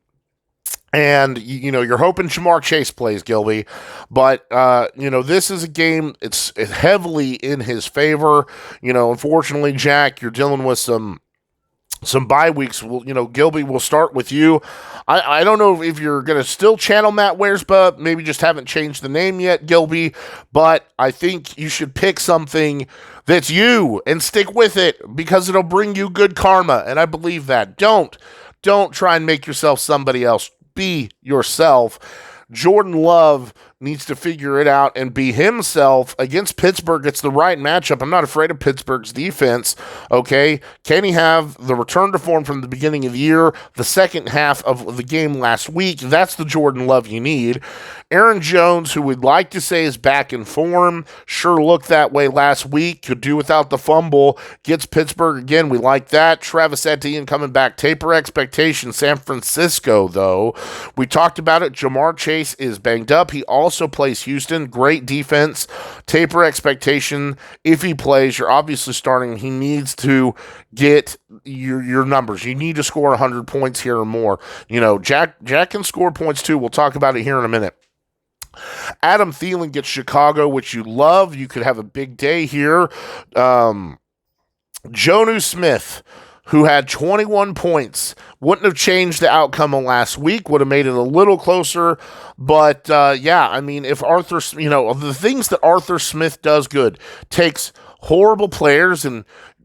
And, you're hoping Jamar Chase plays, Gilby. But, this is a game, it's heavily in his favor. Unfortunately, Jack, you're dealing with some bye weeks. Gilby, we'll start with you. I don't know if you're going to still channel Matt Wearsba, maybe just haven't changed the name yet, Gilby, but I think you should pick something that's you and stick with it because it'll bring you good karma, and I believe that. Don't try and make yourself somebody else. Be yourself. Jordan Love needs to figure it out and be himself against Pittsburgh. It's the right matchup. I'm not afraid of Pittsburgh's defense, okay? Can he have the return to form from the beginning of the year, the second half of the game last week? That's the Jordan Love you need. Aaron Jones, who we'd like to say is back in form, sure looked that way last week, could do without the fumble, gets Pittsburgh again. We like that. Travis Etienne coming back. Taper expectation. San Francisco, though. We talked about it. Jamar Chase is banged up. He also also plays Houston. Great defense. Taper expectation. If he plays, you're obviously starting. He needs to get your numbers. You need to score 100 points here or more. Jack can score points too. We'll talk about it here in a minute. Adam Thielen gets Chicago, which you love. You could have a big day here. Jonnu Smith, who had 21 points, wouldn't have changed the outcome of last week, would have made it a little closer. But, if Arthur, the things that Arthur Smith does good, takes horrible players and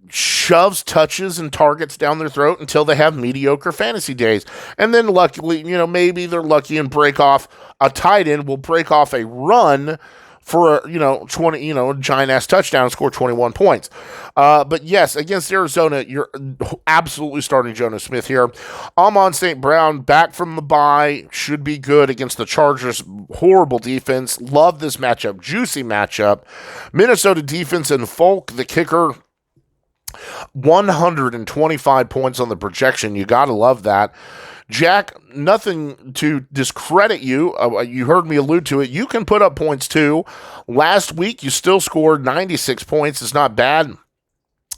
shoves touches and targets down their throat until they have mediocre fantasy days. And then luckily, maybe they're lucky and break off a tight end, will break off a run for, 20, a giant-ass touchdown and score 21 points. But yes, against Arizona, you're absolutely starting Jonnu Smith here. Amon St. Brown, back from the bye, should be good against the Chargers. Horrible defense. Love this matchup. Juicy matchup. Minnesota defense and Folk, the kicker, 125 points on the projection. You got to love that. Jack, nothing to discredit you. You heard me allude to it. You can put up points too. Last week, you still scored 96 points. It's not bad.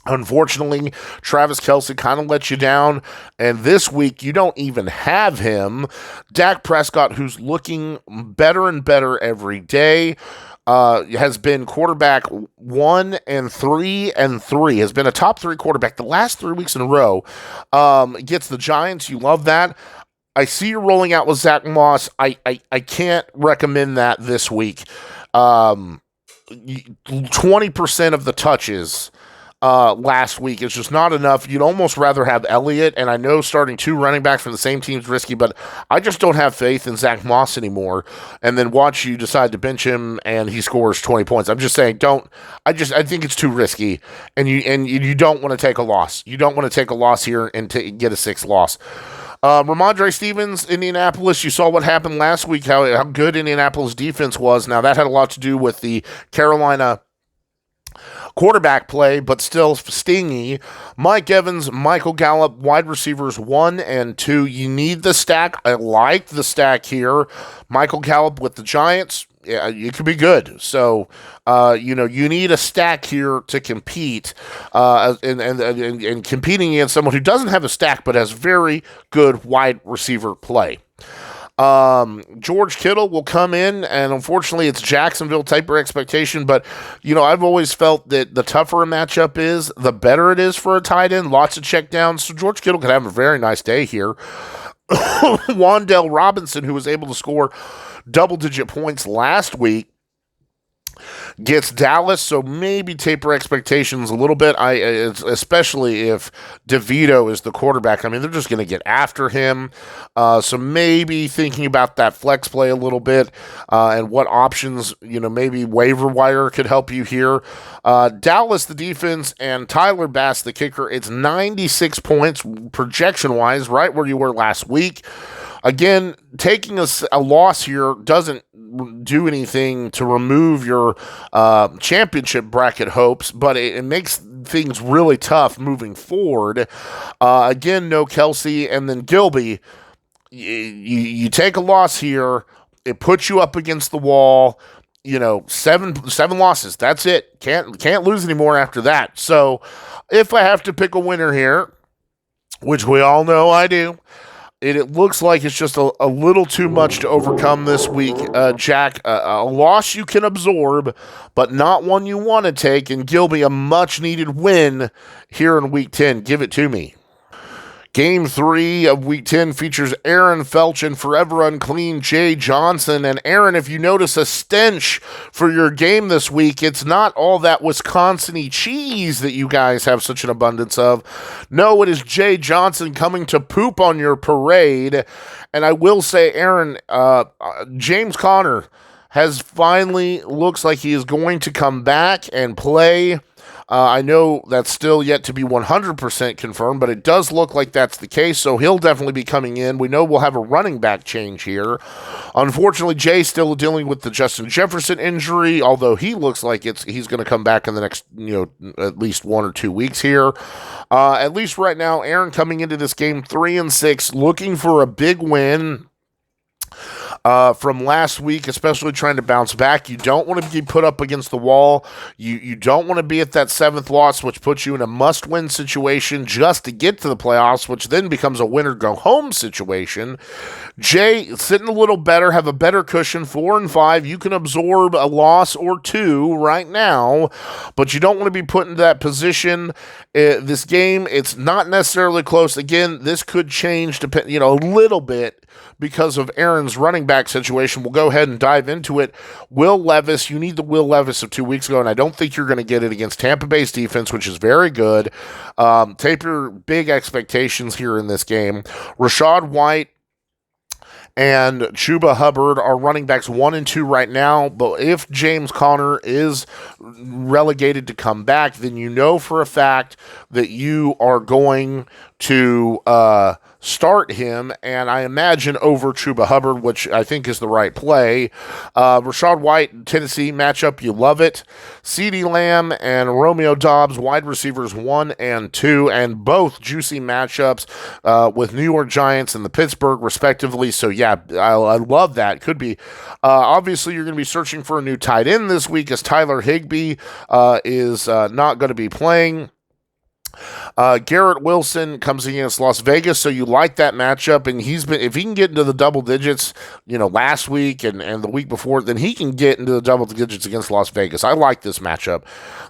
Unfortunately, Travis Kelce kind of let you down, and this week you don't even have him. Dak Prescott, who's looking better and better every day, has been quarterback 1 and 3 and 3, has been a top 3 quarterback the last 3 weeks in a row. Gets the Giants. You love that. I see you're rolling out with Zach Moss. I can't recommend that this week. 20% of the touches last week is just not enough. You'd almost rather have Elliott, and I know starting 2 running backs from the same team is risky, but I just don't have faith in Zach Moss anymore. And then watch you decide to bench him, and he scores 20 points. I'm just saying, I think it's too risky, and you don't want to take a loss. You don't want to take a loss here and get a 6th loss. Ramondre Stevens, Indianapolis, you saw what happened last week, how good Indianapolis defense was. Now, that had a lot to do with the Carolina quarterback play, but still stingy. Mike Evans, Michael Gallup, wide receivers 1 and 2. You need the stack. I like the stack here. Michael Gallup with the Giants, yeah, it could be good. So, you need a stack here to compete, and competing against someone who doesn't have a stack but has very good wide receiver play. George Kittle will come in, and unfortunately it's Jacksonville type of expectation, but I've always felt that the tougher a matchup is, the better it is for a tight end. Lots of checkdowns, so George Kittle could have a very nice day here. Wan'Dale Robinson, who was able to score double-digit points last week, gets Dallas, so maybe taper expectations a little bit, especially if DeVito is the quarterback. I mean, they're just going to get after him, so maybe thinking about that flex play a little bit, and what options, maybe waiver wire could help you here. Dallas, the defense, and Tyler Bass, the kicker, it's 96 points projection-wise, right where you were last week. Again, taking a loss here doesn't do anything to remove your championship bracket hopes, but it makes things really tough moving forward. Again, no Kelce, and then Gilby. You take a loss here, it puts you up against the wall. 7 losses. That's it. Can't lose anymore after that. So, if I have to pick a winner here, which we all know I do, it looks like it's just a little too much to overcome this week, Jack. A loss you can absorb, but not one you want to take, and Gilby, a much-needed win here in Week 10. Give it to me. Game 3 of Week 10 features Aaron Felch and Forever Unclean Jay Johnson. And Aaron, if you notice a stench for your game this week, it's not all that Wisconsin-y cheese that you guys have such an abundance of. No, it is Jay Johnson coming to poop on your parade. And I will say, Aaron, James Conner has finally looks like he is going to come back and play. I know that's still yet to be 100% confirmed, but it does look like that's the case, so he'll definitely be coming in. We know we'll have a running back change here. Unfortunately, Jay's still dealing with the Justin Jefferson injury, although he looks like he's going to come back in the next, at least 1 or 2 weeks here. At least right now, Aaron coming into this game 3-6, looking for a big win from last week, especially trying to bounce back. You don't want to be put up against the wall. You don't want to be at that 7th loss, which puts you in a must-win situation just to get to the playoffs, which then becomes a winner-go-home situation. Jay, sitting a little better, have a better cushion, 4-5. You can absorb a loss or two right now, but you don't want to be put into that position. This game, it's not necessarily close. Again, this could change a little bit because of Aaron's running back situation. We'll go ahead and dive into it. Will Levis, you need the Will Levis of 2 weeks ago, and I don't think you're going to get it against Tampa Bay's defense, which is very good. Taper big expectations here in this game. Rachaad White and Chuba Hubbard are running backs 1 and 2 right now, but if James Conner is relegated to come back, then you know for a fact that you are going to start him, and I imagine over Chuba Hubbard, which I think is the right play. Rachaad White, Tennessee matchup, you love it. CeeDee Lamb and Romeo Doubs, wide receivers 1 and 2, and both juicy matchups with New York Giants and the Pittsburgh, respectively. So, yeah, I love that. Could be. Obviously, you're going to be searching for a new tight end this week as Tyler Higbee is not going to be playing. Garrett Wilson comes against Las Vegas, so you like that matchup, and if he can get into the double digits, last week and the week before, then he can get into the double digits against Las Vegas. I like this matchup.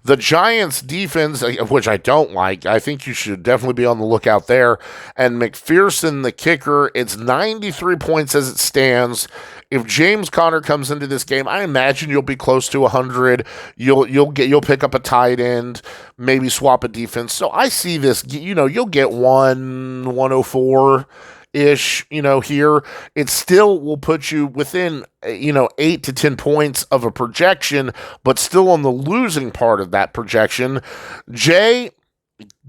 The Giants defense, which I don't like, I think you should definitely be on the lookout there. And McPherson, the kicker, it's 93 points as it stands. If James Conner comes into this game, I imagine you'll be close to 100. You'll pick up a tight end, maybe swap a defense. So I see this, you'll get 104-ish, here. It still will put you within, 8 to 10 points of a projection, but still on the losing part of that projection. Jay,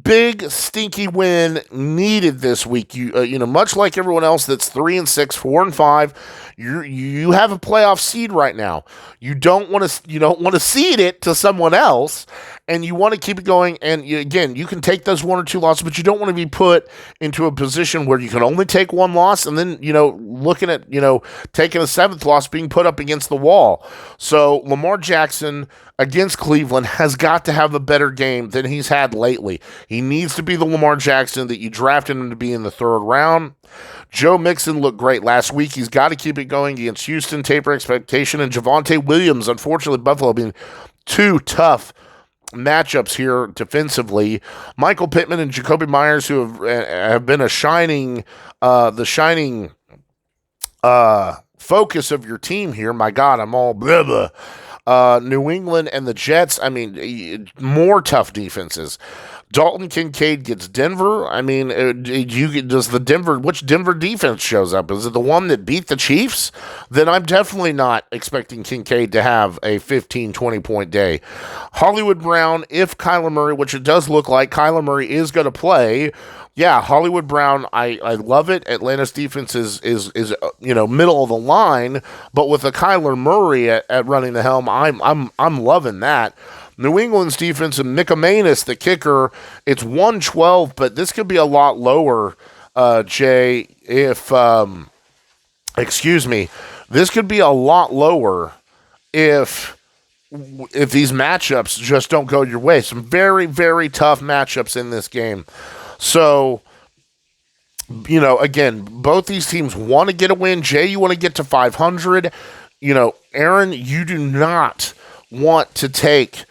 big stinky win needed this week. Much like everyone else that's 3-6, 4-5. You have a playoff seed right now. You don't want to seed it to someone else, and you want to keep it going. And you can take those 1 or 2 losses, but you don't want to be put into a position where you can only take 1 loss, and then looking at taking a 7th loss, being put up against the wall. So Lamar Jackson against Cleveland has got to have a better game than he's had lately. He needs to be the Lamar Jackson that you drafted him to be in the 3rd round. Joe Mixon looked great last week. He's got to keep it going against Houston, taper expectation, and Javonte Williams. Unfortunately, Buffalo being 2 tough matchups here defensively. Michael Pittman and Jacoby Myers, who have been the shining focus of your team here. My God, I'm all blah, blah. New England and the Jets, more tough defenses. Dalton Kincaid gets Denver. Which Denver defense shows up? Is it the one that beat the Chiefs? Then I'm definitely not expecting Kincaid to have a 15, 20-point day. Hollywood Brown, if Kyler Murray, which it does look like Kyler Murray is going to play. Yeah, Hollywood Brown, I love it. Atlanta's defense is middle of the line, but with a Kyler Murray at running the helm, I'm loving that. New England's defense and Micah Manus, the kicker, it's 112, but this could be a lot lower, Jay, this could be a lot lower if these matchups just don't go your way. Some very, very tough matchups in this game. So, again, both these teams want to get a win. Jay, you want to get to 500. Aaron, you do not want to take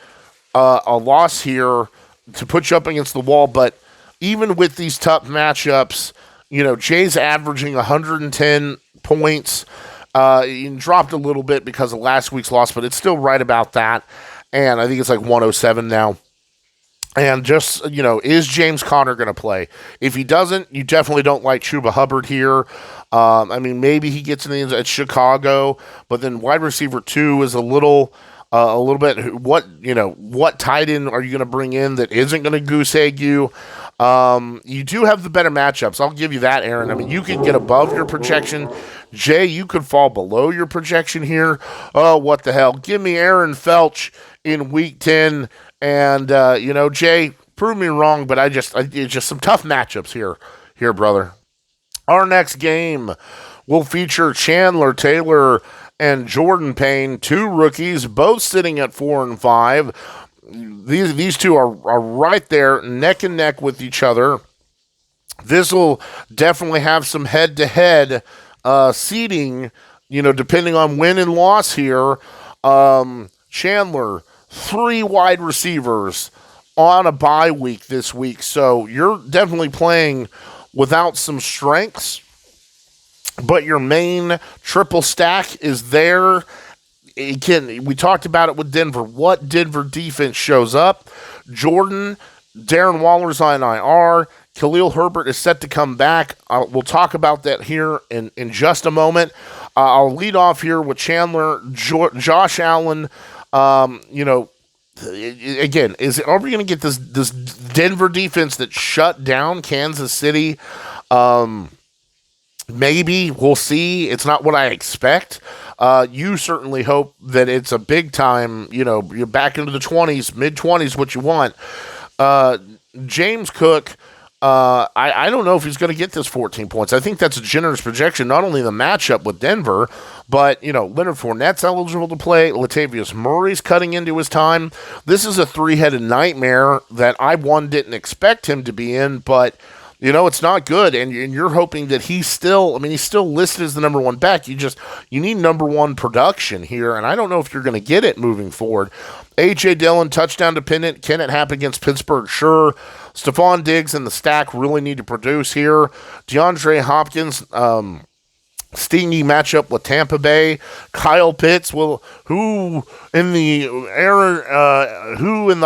a loss here to put you up against the wall. But even with these tough matchups, Jay's averaging 110 points. He dropped a little bit because of last week's loss, but it's still right about that. And I think it's like 107 now. And just, is James Conner going to play? If he doesn't, you definitely don't like Chuba Hubbard here. Maybe he gets in the end at Chicago, but then wide receiver 2 is a little bit. What tight end are you going to bring in that isn't going to goose egg you? You do have the better matchups. I'll give you that, Aaron. You could get above your projection. Jay, you could fall below your projection here. Oh, what the hell? Give me Aaron Felch in week 10. And, Jay, prove me wrong, but it's just some tough matchups here, brother. Our next game will feature Chandler Taylor and Jordan Payne, 2 rookies, both sitting at 4 and 5. These two are right there, neck and neck with each other. This will definitely have some head-to-head seeding, depending on win and loss here. Chandler, 3 wide receivers on a bye week this week, so you're definitely playing without some strengths, but your main triple stack is there. Again, we talked about it with Denver. What Denver defense shows up? Jordan, Darren Waller's on IR. Khalil Herbert is set to come back. We'll talk about that here in just a moment. I'll lead off here with Chandler, Josh Allen. Again, are we going to get this Denver defense that shut down Kansas City? Maybe. We'll see. It's not what I expect. You certainly hope that it's a big time, you're back into the 20s, mid-20s, what you want. James Cook, I don't know if he's going to get this 14 points. I think that's a generous projection, not only the matchup with Denver, but, Leonard Fournette's eligible to play. Latavius Murray's cutting into his time. This is a 3-headed nightmare that I, didn't expect him to be in, but, it's not good, and you're hoping that he's still listed as the number 1 back. You need number 1 production here, and I don't know if you're going to get it moving forward. A.J. Dillon, touchdown dependent. Can it happen against Pittsburgh? Sure. Stephon Diggs and the stack really need to produce here. DeAndre Hopkins, stingy matchup with Tampa Bay. Kyle Pitts who in the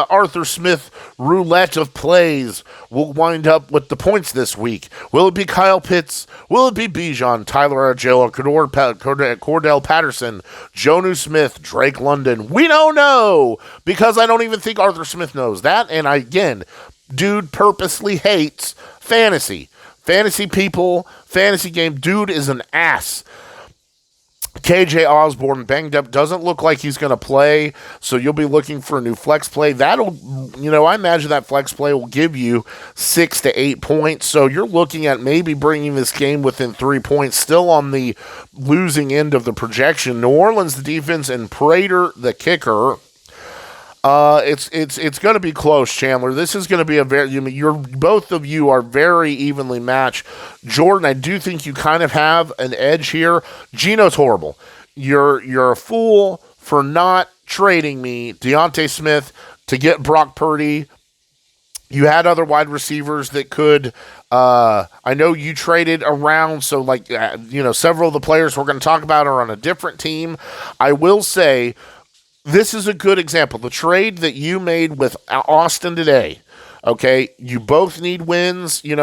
Arthur Smith roulette of plays will wind up with the points this week? Will it be Kyle Pitts? Will it be Bijan, Tyler Argelo, Cordell Patterson, Jonnu Smith, Drake London? We don't know, because I don't even think Arthur Smith knows that. And dude purposely hates fantasy. Fantasy people, fantasy game. Dude is an ass. KJ Osborne banged up. Doesn't look like he's going to play, so you'll be looking for a new flex play. That'll, I imagine that flex play will give you 6 to 8 points. So you're looking at maybe bringing this game within 3 points, still on the losing end of the projection. New Orleans, the defense, and Prater, the kicker. It's going to be close, Chandler. This is going to be both of you are very evenly matched. Jordan, I do think you kind of have an edge here. Geno's horrible. You're a fool for not trading me Deontay Smith to get Brock Purdy. You had other wide receivers that could. I know you traded around, so several of the players we're going to talk about are on a different team. I will say, this is a good example. The trade that you made with Austin today, okay, you both need wins, you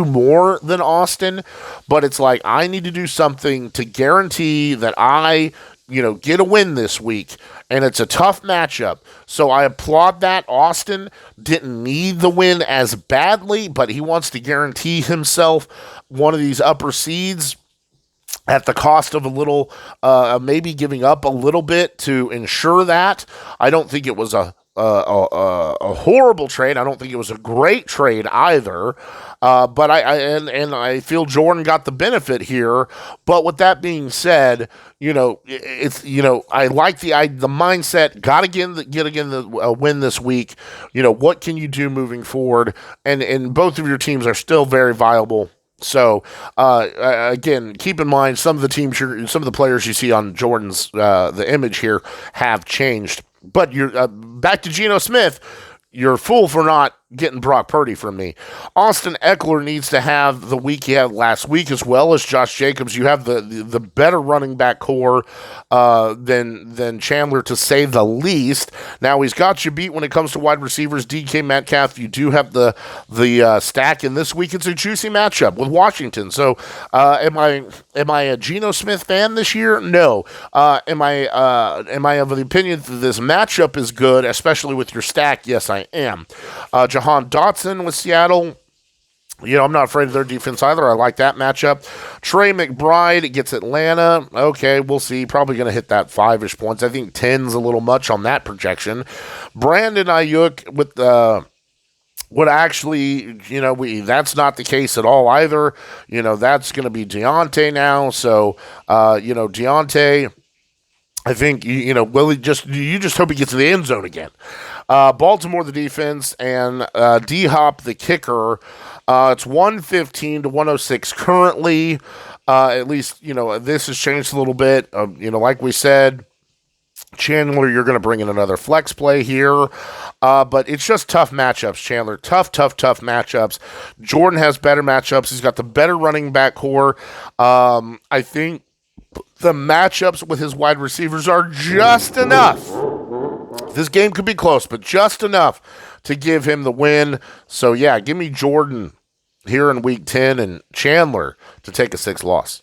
more than Austin, but it's like, I need to do something to guarantee that I, get a win this week, and it's a tough matchup. So I applaud that. Austin didn't need the win as badly, but he wants to guarantee himself one of these upper seeds at the cost of a little, maybe giving up a little bit to ensure that. I don't think it was a horrible trade. I don't think it was a great trade either. But I feel Jordan got the benefit here. But with that being said, I like the mindset. Got to get the win this week. What can you do moving forward? And both of your teams are still very viable. So, again, keep in mind some of the players you see on Jordan's the image here have changed. But you're back to Geno Smith. You're a fool for not getting Brock Purdy from me. Austin Eckler needs to have the week he had last week, as well as Josh Jacobs. You have the better running back core than Chandler, to say the least. Now, he's got you beat when it comes to wide receivers. DK Metcalf, you do have the stack, and this week it's a juicy matchup with Washington. So, am I a Geno Smith fan this year? No. Am I of the opinion that this matchup is good, especially with your stack? Yes, I am. Jahan Dotson with Seattle. I'm not afraid of their defense either. I like that matchup. Trey McBride gets Atlanta. Okay, we'll see. Probably going to hit that 5-ish points. I think 10's a little much on that projection. Brandon Ayuk with would actually, that's not the case at all either. That's going to be Deontay now. So, Deontay, I think, Willie you just hope he gets to the end zone again. Baltimore, the defense, and D-Hop, the kicker. It's 115 to 106 currently. At least, this has changed a little bit. Like we said, Chandler, you're going to bring in another flex play here. But it's just tough matchups, Chandler. Tough matchups. Jordan has better matchups. He's got the better running back core. I think the matchups with his wide receivers are just enough. This game could be close, but just enough to give him the win. So, yeah, give me Jordan here in Week 10 and Chandler to take a 6 loss.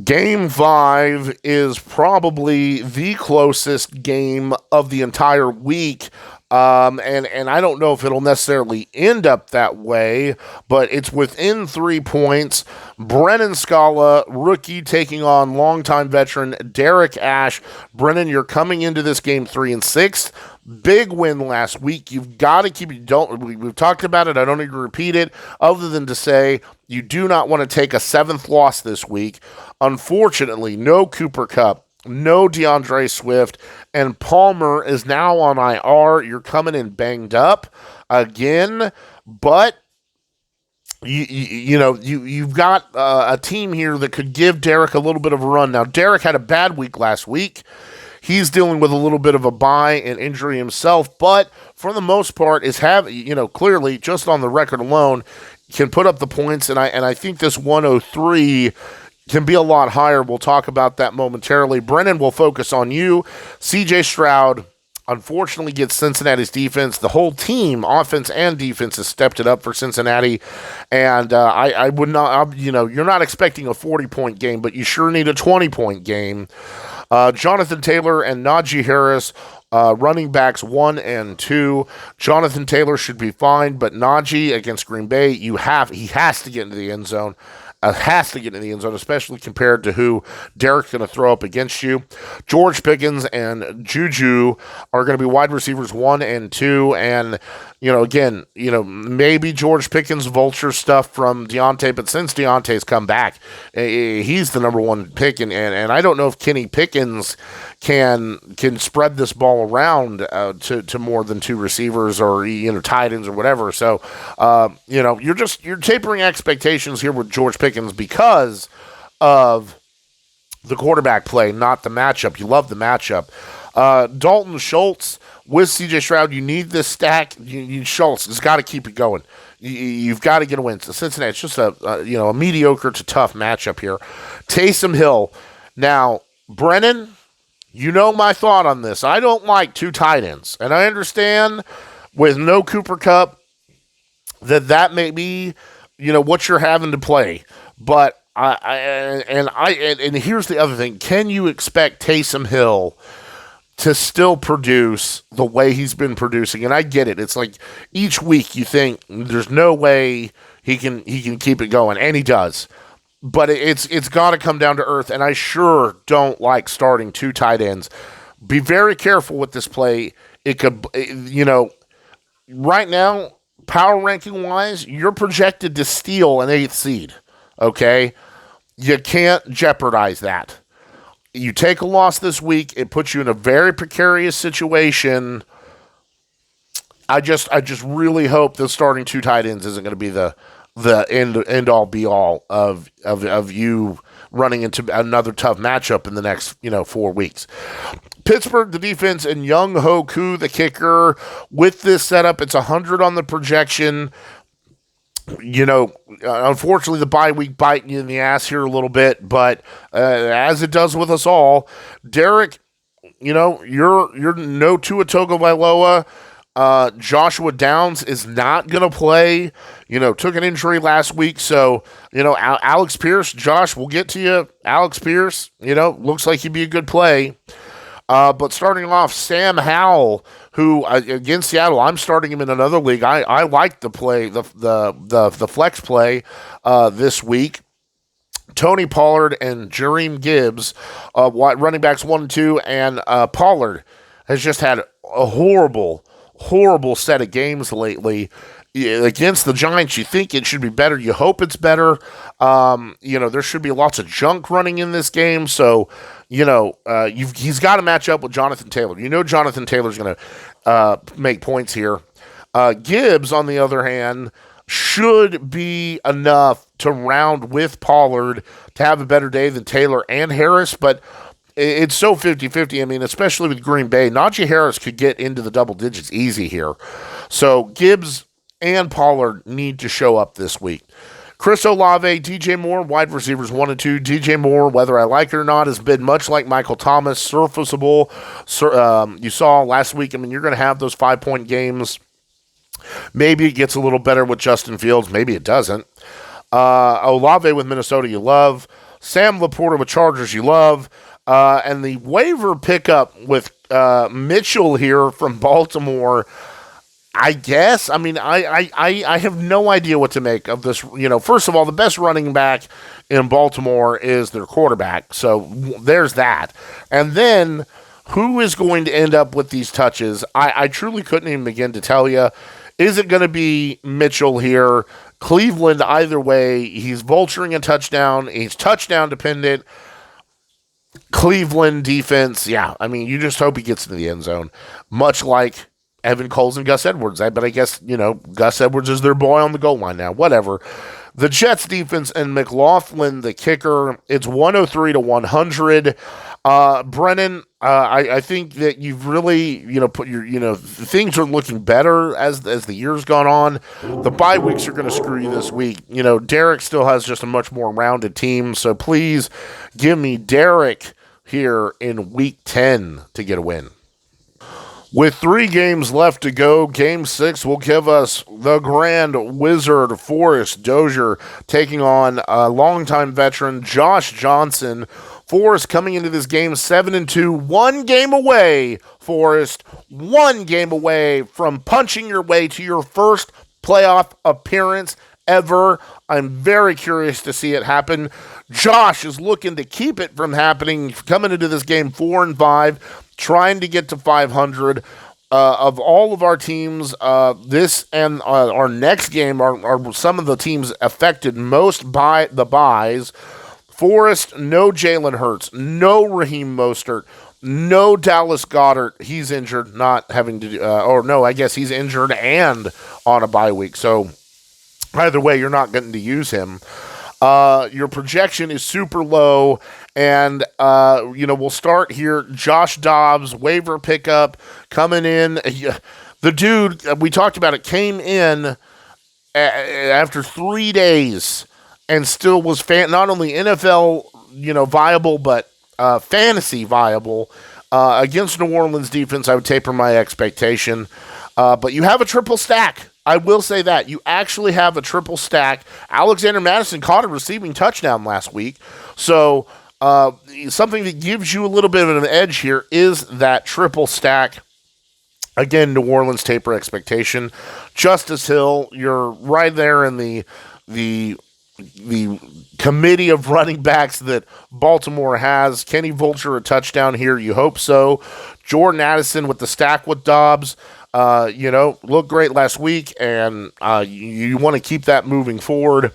Game 5 is probably the closest game of the entire week. And I don't know if it'll necessarily end up that way, but it's within 3 points. Brennan Scala, rookie, taking on longtime veteran Derek Ash. Brennan, you're coming into this game 3-6. Big win last week. You've got to keep it. We've talked about it. I don't need to repeat it, other than to say you do not want to take a 7th loss this week. Unfortunately, no Cooper Kupp, no DeAndre Swift, and Palmer is now on IR. You're coming in banged up again, but you've got a team here that could give Derek a little bit of a run. Now, Derek had a bad week last week. He's dealing with a little bit of a bye and injury himself, but for the most part, clearly just on the record alone, can put up the points. And I think this 103 can be a lot higher. We'll talk about that momentarily. Brennan will focus on you. CJ Stroud, unfortunately, gets Cincinnati's defense. The whole team, offense and defense, has stepped it up for Cincinnati. And I would not, you're not expecting a 40-point game, but you sure need a 20-point game. Jonathan Taylor and Najee Harris, running backs 1 and 2. Jonathan Taylor should be fine, but Najee against Green Bay, he has to get into the end zone. Especially compared to who Derek's going to throw up against you. George Pickens and Juju are going to be wide receivers 1 and 2. And, maybe George Pickens vulture stuff from Deontay, but since Deontay's come back, he's the number 1 pick. And I don't know if Kenny Pickens can spread this ball around to more than 2 receivers or tight ends or whatever. So you're tapering expectations here with George Pickens because of the quarterback play, not the matchup. You love the matchup. Dalton Schultz with CJ Stroud, you need this stack. Schultz has got to keep it going. You've got to get a win. So Cincinnati, it's just a mediocre to tough matchup here. Taysom Hill. Now, Brennan, you know my thought on this. I don't like 2 tight ends. And I understand with no Cooper Kupp that may be, what you're having to play. But and here's the other thing. Can you expect Taysom Hill to still produce the way he's been producing? And I get it. It's like each week you think there's no way he can keep it going, and he does. But it's got to come down to earth, and I sure don't like starting 2 tight ends. Be very careful with this play. It could, right now, power ranking wise, you're projected to steal an 8th seed. Okay, you can't jeopardize that. You take a loss this week, it puts you in a very precarious situation. I just really hope that starting 2 tight ends isn't going to be the end all be all of you running into another tough matchup in the next 4 weeks. Pittsburgh, the defense, and Young Ho Koo, the kicker. With this setup, it's 100 on the projection. Unfortunately, the bye week biting you in the ass here a little bit, but as it does with us all, Derek, you're no Tua Tagovailoa. Joshua Downs is not going to play. Took an injury last week, so Alex Pierce, Josh, we'll get to you. Alex Pierce, looks like he'd be a good play. But starting off, Sam Howell, who against Seattle, I'm starting him in another league. I like the play, the flex play this week. Tony Pollard and Jareem Gibbs, running backs 1 and 2, and Pollard has just had a horrible horrible set of games lately. Against the Giants, you think it should be better. You hope it's better. There should be lots of junk running in this game. So, he's got to match up with Jonathan Taylor. Jonathan Taylor's going to make points here. Gibbs, on the other hand, should be enough to round with Pollard to have a better day than Taylor and Harris, but it's so 50-50. I mean, especially with Green Bay, Najee Harris could get into the double digits easy here. So Gibbs and Pollard need to show up this week. Chris Olave, DJ Moore, wide receivers 1 and 2. DJ Moore, whether I like it or not, has been much like Michael Thomas, surfaceable. You saw last week, I mean, you're going to have those 5-point games. Maybe it gets a little better with Justin Fields. Maybe it doesn't. Olave with Minnesota, you love. Sam Laporta with Chargers, you love. And the waiver pickup with Mitchell here from Baltimore, I guess. I mean, I have no idea what to make of this. First of all, the best running back in Baltimore is their quarterback. So there's that. And then who is going to end up with these touches? I truly couldn't even begin to tell you. Is it going to be Mitchell here? Cleveland, either way, he's vulturing a touchdown. He's touchdown dependent. Cleveland defense, yeah. I mean, you just hope he gets into the end zone. Much like Evan Coles and Gus Edwards. But I guess, Gus Edwards is their boy on the goal line now. Whatever. The Jets defense and McLaughlin, the kicker, it's 103-100. Brennan, I think that you've really, put your, things are looking better as the year's gone on. The bye weeks are going to screw you this week. Derek still has just a much more rounded team. So please give me Derek here in week 10 to get a win. With 3 games left to go, Game 6 will give us the Grand Wizard Forrest Dozier taking on a longtime veteran Josh Johnson. Forrest coming into this game 7-2, 1 game away, Forrest, 1 game away from punching your way to your first playoff appearance ever. I'm very curious to see it happen. Josh is looking to keep it from happening, coming into this game 4-5. Trying to get to 500. Of all of our teams, this and our next game are some of the teams affected most by the byes. Forrest, no Jalen Hurts, no Raheem Mostert, no Dallas Goedert. He's injured, not having to I guess he's injured and on a bye week. So either way, you're not getting to use him. Your projection is super low, and, we'll start here. Josh Dobbs, waiver pickup, coming in. The dude, we talked about it, came in after 3 days and still was not only NFL, viable, but fantasy viable. Against New Orleans defense, I would taper my expectation. But you have a triple stack. I will say that. You actually have a triple stack. Alexander Madison caught a receiving touchdown last week. So something that gives you a little bit of an edge here is that triple stack. Again, New Orleans taper expectation. Justice Hill, you're right there in the committee of running backs that Baltimore has. Kenny Vulture a touchdown here. You hope so. Jordan Addison with the stack with Dobbs. Looked great last week, and you want to keep that moving forward.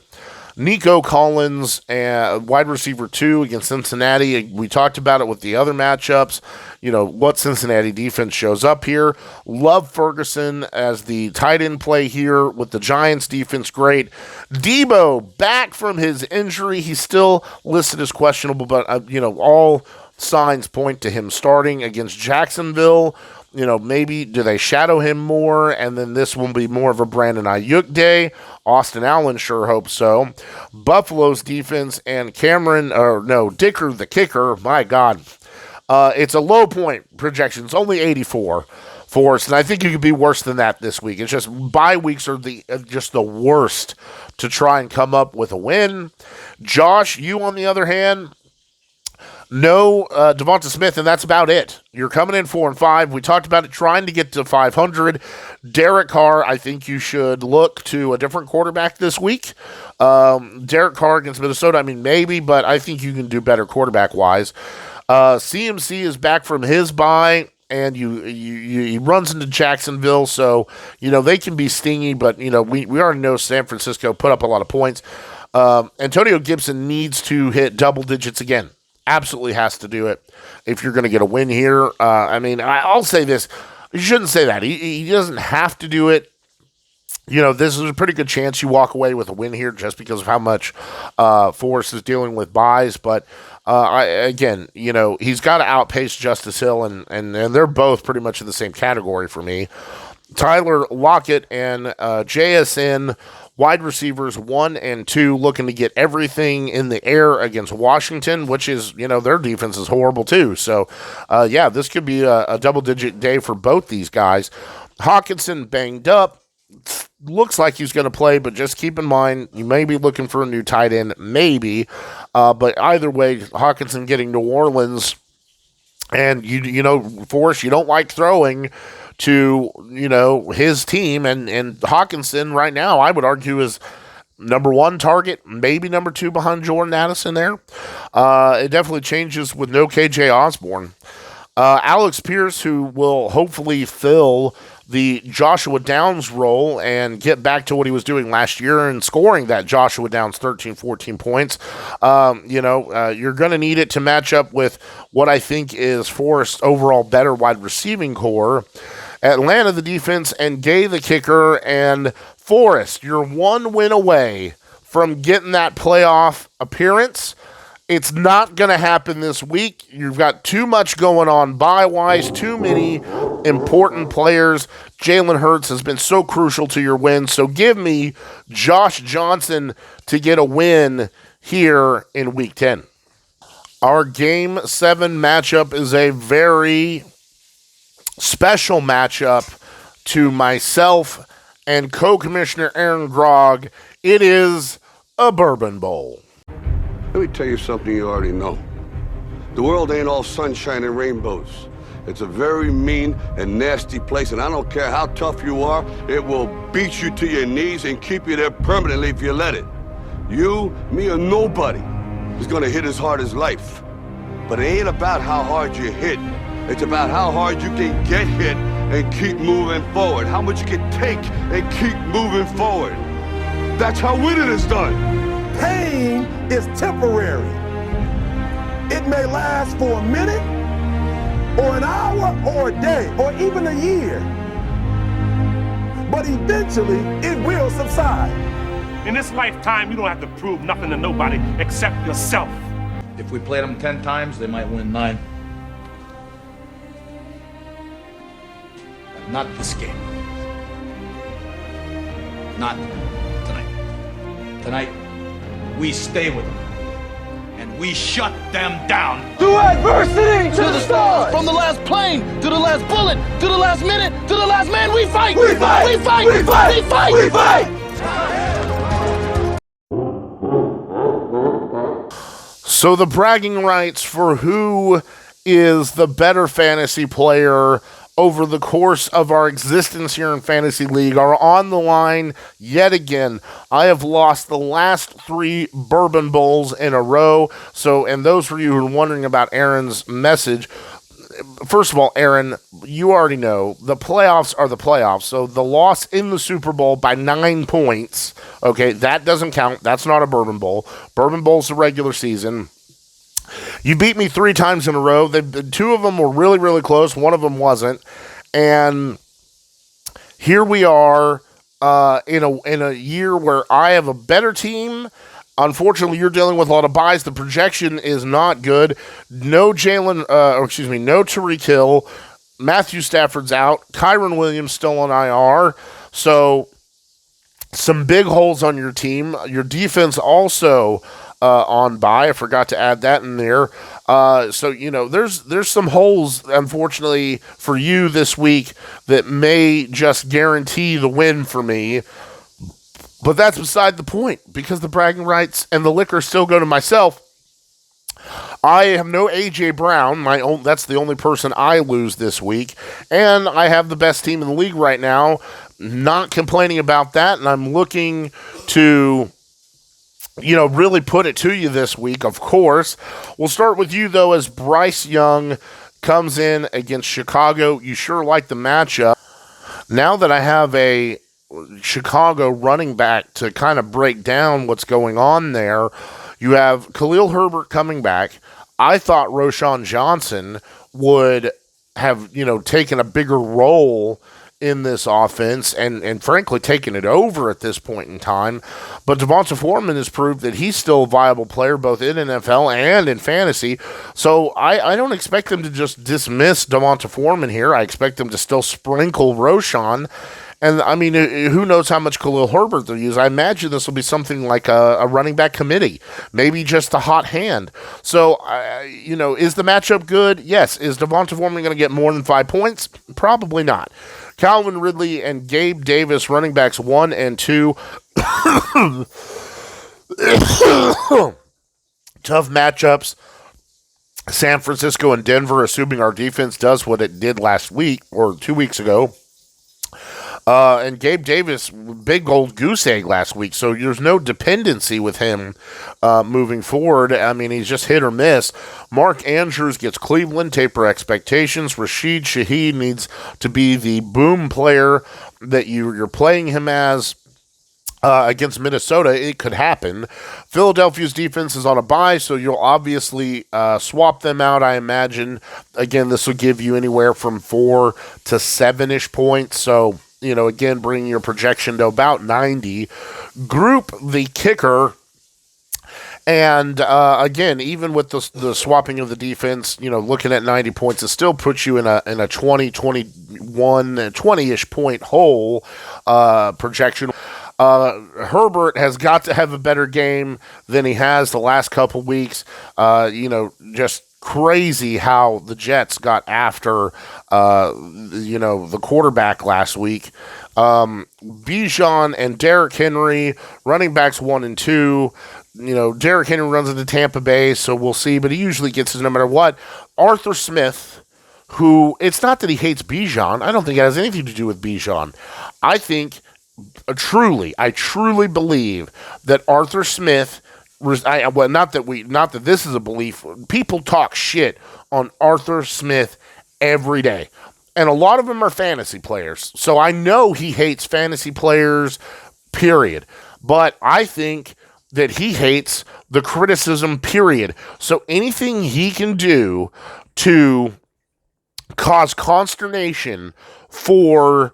Nico Collins, wide receiver 2 against Cincinnati. We talked about it with the other matchups. What Cincinnati defense shows up here. Love Ferguson as the tight end play here with the Giants defense. Great. Debo back from his injury. He's still listed as questionable, but all signs point to him starting against Jacksonville. Maybe do they shadow him more, and then this will be more of a Brandon Ayuk day. Austin Allen sure hopes so. Buffalo's defense and Dicker the kicker, my God. It's a low point projection. It's only 84 for us, and I think you could be worse than that this week. It's just bye weeks are just the worst to try and come up with a win. Josh, you on the other hand, no Devonta Smith, and that's about it. You're coming in 4-5. We talked about it, trying to get to 500. Derek Carr, I think you should look to a different quarterback this week. Derek Carr against Minnesota, I mean, maybe, but I think you can do better quarterback-wise. CMC is back from his bye. and he runs into Jacksonville, so they can be stingy. But we already know San Francisco put up a lot of points. Antonio Gibson needs to hit double digits again. Absolutely has to do it if you're going to get a win here. I'll say this. You shouldn't say that. He doesn't have to do it. This is a pretty good chance you walk away with a win here just because of how much Forrest is dealing with buys. But he's got to outpace Justice Hill, and they're both pretty much in the same category for me. Tyler Lockett and JSN, wide receivers 1 and 2, looking to get everything in the air against Washington, which is, their defense is horrible too. So, this could be a double-digit day for both these guys. Hawkinson banged up. Looks like he's going to play, but just keep in mind, you may be looking for a new tight end, maybe. But either way, Hawkinson getting New Orleans, and, Forrest, you don't like throwing to, his team, and Hawkinson right now, I would argue, is number 1 target, maybe number 2 behind Jordan Addison there. It definitely changes with no KJ Osborne. Alex Pierce, who will hopefully fill the Joshua Downs role and get back to what he was doing last year and scoring that Joshua Downs 13, 14 points. You're going to need it to match up with what I think is Forrest's overall better wide receiving core. Atlanta, the defense, and Gay, the kicker, and Forrest, you're 1 win away from getting that playoff appearance. It's not going to happen this week. You've got too much going on bye-wise, too many important players. Jalen Hurts has been so crucial to your win, so give me Josh Johnson to get a win here in Week 10. Our Game 7 matchup is a very special matchup to myself and co-commissioner Aaron Grogg. It is a Bourbon Bowl. Let me tell you something you already know. The world ain't all sunshine and rainbows. It's a very mean and nasty place, and I don't care how tough you are, it will beat you to your knees and keep you there permanently if you let it. You, me, or nobody is gonna hit as hard as life. But it ain't about how hard you hit. It's about how hard you can get hit and keep moving forward. How much you can take and keep moving forward. That's how winning is done. Pain is temporary. It may last for a minute, or an hour, or a day, or even a year. But eventually, it will subside. In this lifetime, you don't have to prove nothing to nobody except yourself. If we played them 10 times, they might win 9. But not this game. Not tonight. Tonight, we stay with them. And we shut them down. Through adversity to the stars. From the last plane, to the last bullet, to the last minute, to the last man, we fight! We fight! We fight! We fight! We fight! We fight! So the bragging rights for who is the better fantasy player over the course of our existence here in Fantasy League are on the line yet again. I have lost the last 3 Bourbon Bowls in a row. So, and those for you who are wondering about Aaron's message, first of all, Aaron, you already know the playoffs are the playoffs. So the loss in the Super Bowl by 9 points, okay, that doesn't count. That's not a Bourbon Bowl. Bourbon Bowl's the regular season. You beat me 3 times in a row. 2 of them were really, really close. 1 of them wasn't. And here we are in a year where I have a better team. Unfortunately, you're dealing with a lot of buys. The projection is not good. No Tyreek Hill. Matthew Stafford's out. Kyron Williams still on IR. So some big holes on your team. Your defense also on bye. I forgot to add that in there. So, there's some holes, unfortunately, for you this week that may just guarantee the win for me. But that's beside the point, because the bragging rights and the liquor still go to myself. I have no A.J. Brown. That's the only person I lose this week. And I have the best team in the league right now. Not complaining about that. And I'm looking to really put it to you this week, of course. We'll start with you, though, as Bryce Young comes in against Chicago. You sure like the matchup. Now that I have a Chicago running back to kind of break down what's going on there, you have Khalil Herbert coming back. I thought Roschon Johnson would have, taken a bigger role in this offense and frankly taken it over at this point in time. But Devonta Foreman has proved that he's still a viable player both in NFL and in fantasy. So I don't expect them to just dismiss Devonta Foreman here. I expect them to still sprinkle Roschon. And, I mean, who knows how much Khalil Herbert they'll use. I imagine this will be something like a running back committee, maybe just a hot hand. So, is the matchup good? Yes. Is Devonta Foreman going to get more than 5 points? Probably not. Calvin Ridley and Gabe Davis, running backs 1 and 2. Tough matchups. San Francisco and Denver, assuming our defense does what it did last week or 2 weeks ago. And Gabe Davis, big old goose egg last week, so there's no dependency with him moving forward. I mean, he's just hit or miss. Mark Andrews gets Cleveland, taper expectations. Rashid Shaheed needs to be the boom player that you're playing him as. Against Minnesota, it could happen. Philadelphia's defense is on a bye, so you'll obviously swap them out, I imagine. Again, this will give you anywhere from 4 to 7-ish points, so again, bringing your projection to about 90. Group the kicker, and again, even with the swapping of the defense, looking at 90 points, it still puts you in a 20, 21, 20-ish point hole projection. Herbert has got to have a better game than he has the last couple weeks. Just crazy how the Jets got after, the quarterback last week. Bijan and Derrick Henry, running backs 1 and 2. Derrick Henry runs into Tampa Bay, so we'll see, but he usually gets it no matter what. Arthur Smith, who, it's not that he hates Bijan. I don't think it has anything to do with Bijan. I think I truly believe that Arthur Smith, not that this is a belief. People talk shit on Arthur Smith every day, and a lot of them are fantasy players. So I know he hates fantasy players, period. But I think that he hates the criticism, period. So anything he can do to cause consternation for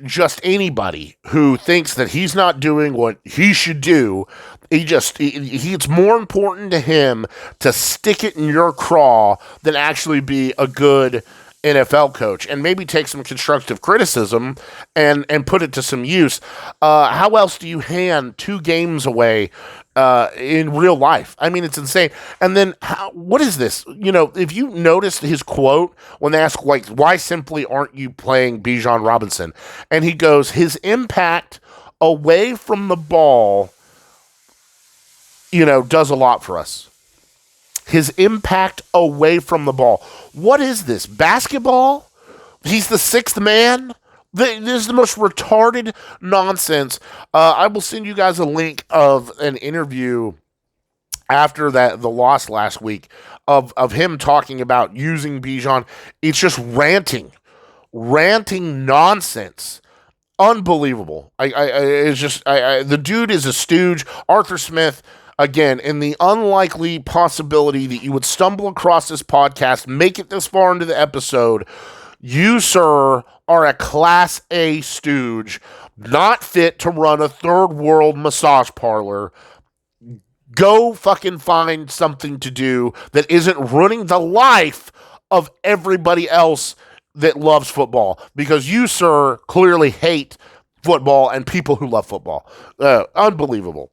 just anybody who thinks that he's not doing what he should do, it's more important to him to stick it in your craw than actually be a good NFL coach and maybe take some constructive criticism and put it to some use. How else do you hand 2 games away in real life? I mean, it's insane. And then what is this? If you noticed his quote when they ask, like, why simply aren't you playing Bijan Robinson? And he goes, his impact away from the ball, does a lot for us. His impact away from the ball. What is this? Basketball? He's the 6th man? This is the most retarded nonsense. I will send you guys a link of an interview after the loss last week of him talking about using Bijan. It's just ranting nonsense. Unbelievable. The dude is a stooge. Arthur Smith, again, in the unlikely possibility that you would stumble across this podcast, make it this far into the episode, you, sir, are a Class A stooge, not fit to run a third world massage parlor. Go fucking find something to do that isn't ruining the life of everybody else that loves football, because you, sir, clearly hate football and people who love football. Unbelievable.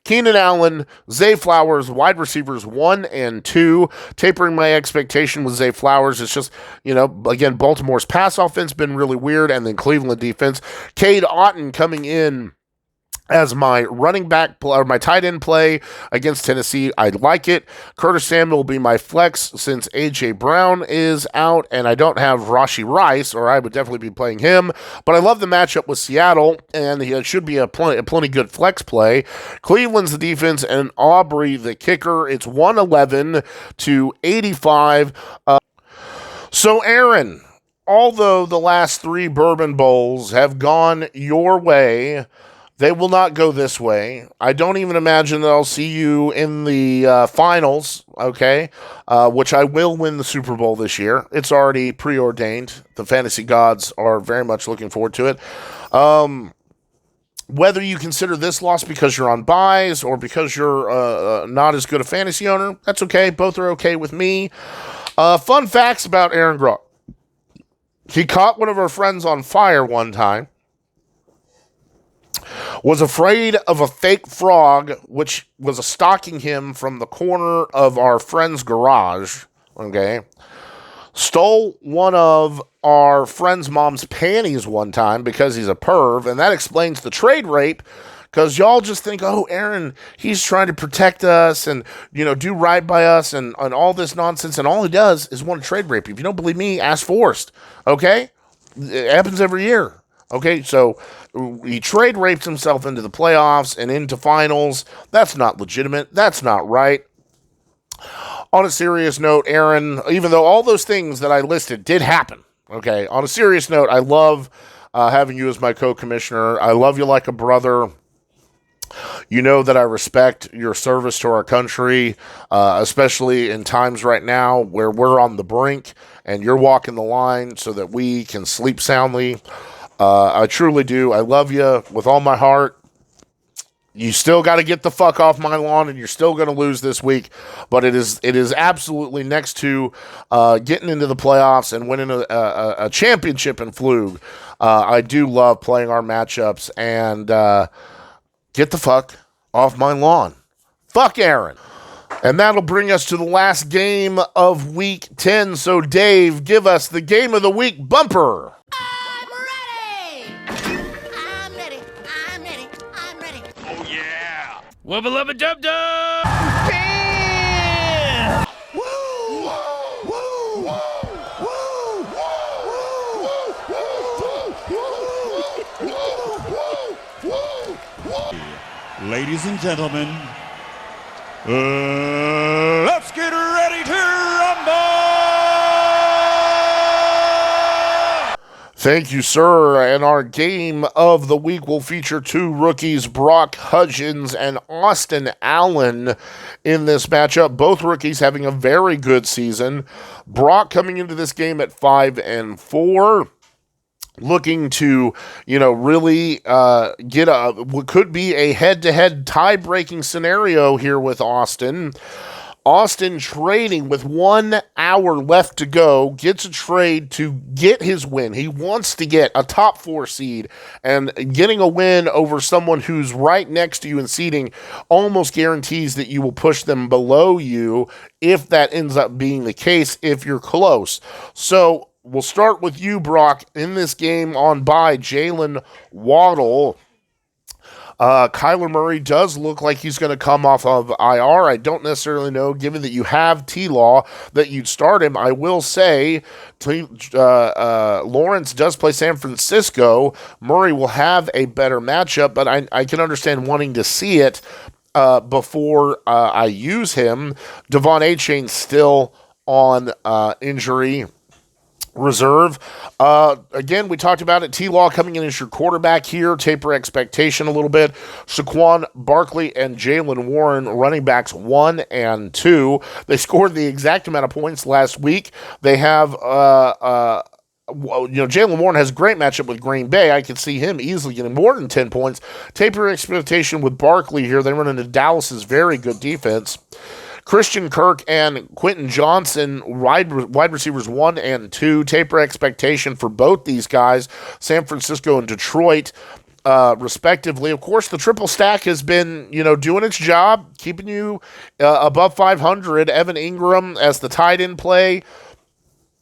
Keenan Allen, Zay Flowers, wide receivers 1 and 2. Tapering my expectation with Zay Flowers. It's just, again, Baltimore's pass offense been really weird, and then Cleveland defense. Cade Otton coming in as my running back or my tight end play against Tennessee. I like it. Curtis Samuel will be my flex since A.J. Brown is out, and I don't have Rashee Rice, or I would definitely be playing him. But I love the matchup with Seattle, and it should be a plenty good flex play. Cleveland's the defense, and Aubrey the kicker. It's 111 to 85. So, Aaron, although the last 3 Bourbon Bowls have gone your way, they will not go this way. I don't even imagine that I'll see you in the finals, okay, which I will win the Super Bowl this year. It's already preordained. The fantasy gods are very much looking forward to it. Whether you consider this loss because you're on buys or because you're not as good a fantasy owner, that's okay. Both are okay with me. Fun facts about Aaron Grock. He caught one of our friends on fire one time, was afraid of a fake frog, which was stalking him from the corner of our friend's garage, okay? Stole one of our friend's mom's panties one time because he's a perv, and that explains the trade rape, because y'all just think, oh, Aaron, he's trying to protect us and, do right by us and all this nonsense, and all he does is want to trade rape you. If you don't believe me, ask Forrest, okay? It happens every year. Okay, so he trade rapes himself into the playoffs and into finals. That's not legitimate. That's not right. On a serious note, Aaron, even though all those things that I listed did happen, okay, on a serious note, I love having you as my co-commissioner. I love you like a brother. You know that I respect your service to our country, especially in times right now where we're on the brink and you're walking the line so that we can sleep soundly. I truly do. I love you with all my heart. You still got to get the fuck off my lawn, and you're still going to lose this week. But it is absolutely next to getting into the playoffs and winning a championship in FLoOG. I do love playing our matchups, and get the fuck off my lawn. Fuck Aaron. And that'll bring us to the last game of Week 10. So, Dave, give us the Game of the Week bumper. Wubba lubba dub dub! Bam! Woo! Woo! Woo! Ladies and gentlemen, let's get ready to rumble! Thank you, sir. And our game of the week will feature 2 rookies, Brock Hudgens and Austin Allen, in this matchup. Both rookies having a very good season. Brock coming into this game at 5-4. Looking to, really get what could be a head-to-head tie-breaking scenario here with Austin. Austin trading with 1 hour left to go, gets a trade to get his win. He wants to get a top 4 seed, and getting a win over someone who's right next to you in seeding almost guarantees that you will push them below you if that ends up being the case, if you're close. So we'll start with you, Brock, in this game on bye. Jalen Waddle. Kyler Murray does look like he's going to come off of IR. I don't necessarily know, given that you have T-Law, that you'd start him. I will say Lawrence does play San Francisco. Murray will have a better matchup, but I can understand wanting to see it before I use him. Devon Achane still on injury reserve. Again, we talked about it. T-Law coming in as your quarterback here. Taper expectation a little bit. Saquon Barkley and Jalen Warren, running backs 1 and 2. They scored the exact amount of points last week. They have Jalen Warren has a great matchup with Green Bay. I could see him easily getting more than 10 points. Taper expectation with Barkley here. They run into Dallas's very good defense. Christian Kirk and Quentin Johnson, wide receivers 1 and 2. Taper expectation for both these guys, San Francisco and Detroit, respectively. Of course, the triple stack has been, doing its job, keeping you above 500. Evan Ingram as the tight end play.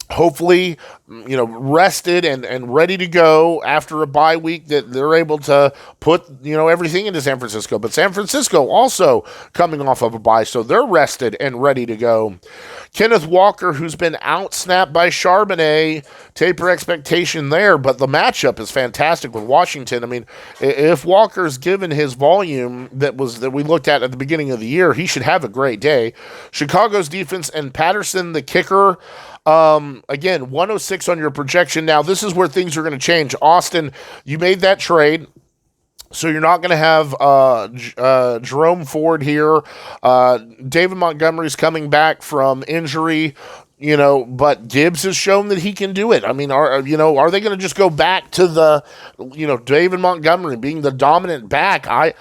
hopefully, rested and ready to go after a bye week, that they're able to put, everything into San Francisco. But San Francisco also coming off of a bye, so they're rested and ready to go. Kenneth Walker, who's been out-snapped by Charbonnet, taper expectation there, but the matchup is fantastic with Washington. I mean, if Walker's given his volume that we looked at the beginning of the year, he should have a great day. Chicago's defense and Patterson, the kicker, again, 106 on your projection. Now, this is where things are going to change. Austin, you made that trade, so you're not going to have Jerome Ford here. David Montgomery's coming back from injury, but Gibbs has shown that he can do it. I mean, are they going to just go back to the, David Montgomery being the dominant back? I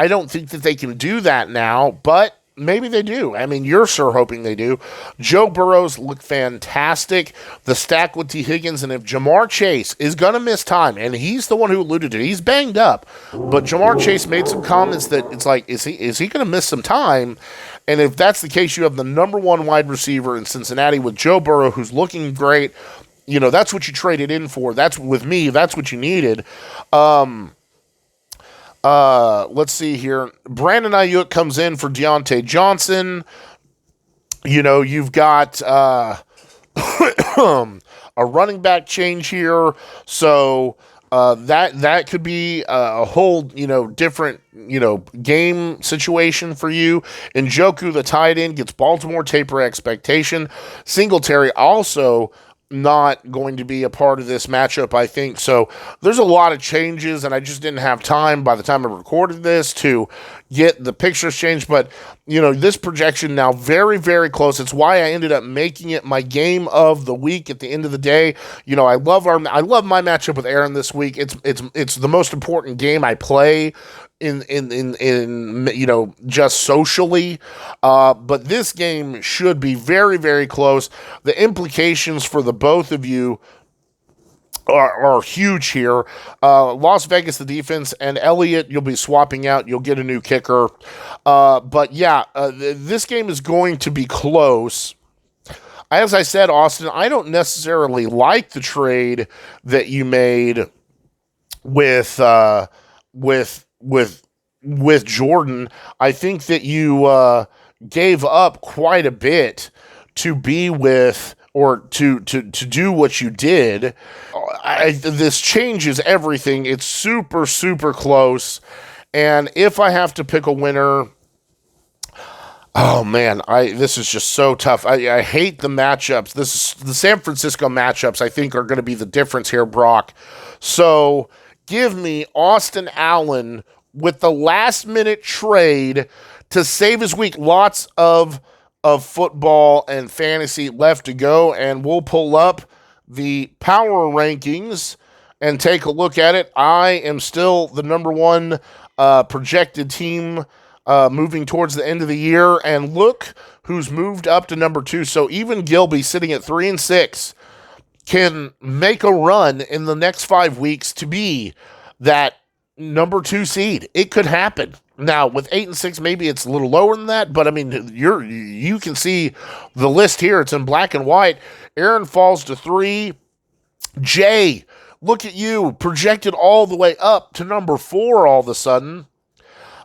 don't think that they can do that now, but maybe they do. I mean, you're sure hoping they do. Joe Burrow's looked fantastic. The stack with T. Higgins, and if Jamar Chase is going to miss time, and he's the one who alluded to it, he's banged up, but Jamar Chase made some comments that it's like, is he going to miss some time? And if that's the case, you have the number one wide receiver in Cincinnati with Joe Burrow, who's looking great. That's what you traded in for. That's what you needed. Let's see here. Brandon Ayuk comes in for Deontay Johnson. You've got a running back change here, so that could be a whole different game situation for you. Njoku, the tight end, gets Baltimore taper expectation. Singletary also not going to be a part of this matchup, I think. So there's a lot of changes, and I just didn't have time by the time I recorded this to get the pictures changed. But, this projection now very, very close. It's why I ended up making it my game of the week at the end of the day. I love my matchup with Aaron this week. It's the most important game I play in just socially, but this game should be very, very close. The implications for the both of you are huge here. Las Vegas, the defense, and Elliott, you'll be swapping out. You'll get a new kicker. But yeah, this game is going to be close. As I said, Austin, I don't necessarily like the trade that you made with Jordan. I think that you gave up quite a bit to be with, or to do what you did. This changes everything. It's super, super close. And if I have to pick a winner, oh man, this is just so tough. I hate the matchups. The San Francisco matchups, I think, are going to be the difference here, Brock. So give me Austin Allen with the last-minute trade to save his week. Lots of football and fantasy left to go, and we'll pull up the power rankings and take a look at it. I am still the number one projected team moving towards the end of the year, and look who's moved up to number 2. So even Gilby, sitting at 3-6, can make a run in the next 5 weeks to be that number 2 seed. It could happen. Now, with 8-6, maybe it's a little lower than that, but I mean, you can see the list here. It's in black and white. Aaron falls to 3. Jay, look at you, projected all the way up to number 4 all of a sudden.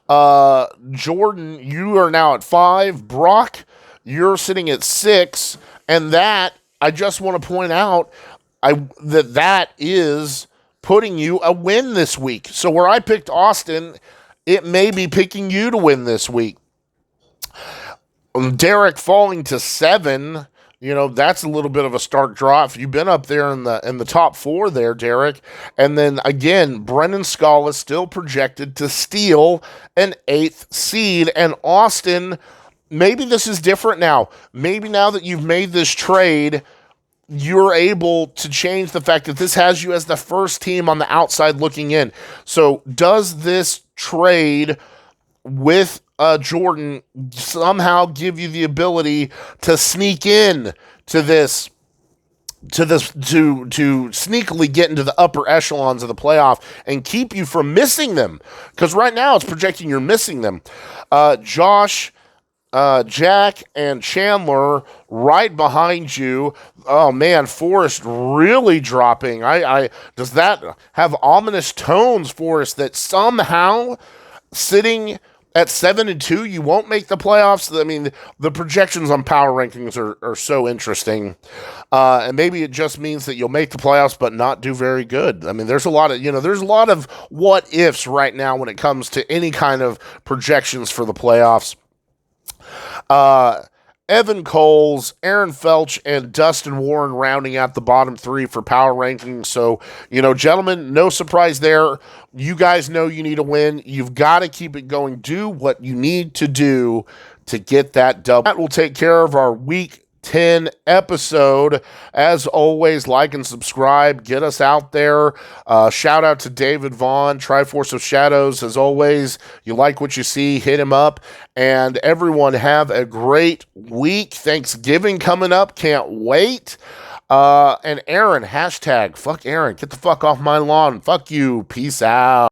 Jordan, you are now at 5. Brock, you're sitting at 6. And that, I just want to point out, that is putting you a win this week. So where I picked Austin, it may be picking you to win this week. Derek falling to 7, that's a little bit of a stark drop. You've been up there in the top 4 there, Derek. And then again, Brendan Scala still projected to steal an 8th seed. And Austin, maybe this is different now. Maybe now that you've made this trade, you're able to change the fact that this has you as the first team on the outside looking in. So does this trade with Jordan somehow give you the ability to sneak in to this, to sneakily get into the upper echelons of the playoff and keep you from missing them? Because right now it's projecting you're missing them. Josh, Jack and Chandler right behind you. Oh man, Forrest really dropping. Does that have ominous tones, Forrest, that somehow sitting at 7-2, you won't make the playoffs? I mean, the projections on power rankings are so interesting. And maybe it just means that you'll make the playoffs but not do very good. I mean, there's a lot of what ifs right now when it comes to any kind of projections for the playoffs. Evan Coles, Aaron Felch, and Dustin Warren rounding out the bottom three for power rankings. So, gentlemen, no surprise there. You guys know you need a win. You've got to keep it going. Do what you need to do to get that dub. That will take care of our Week 10 episode. As always, like and subscribe. Get us out there. Shout out to David Vaughn, Triforce of Shadows. As always, you like what you see, hit him up. And everyone have a great week. Thanksgiving coming up. Can't wait. And Aaron, hashtag fuck Aaron. Get the fuck off my lawn. Fuck you. Peace out.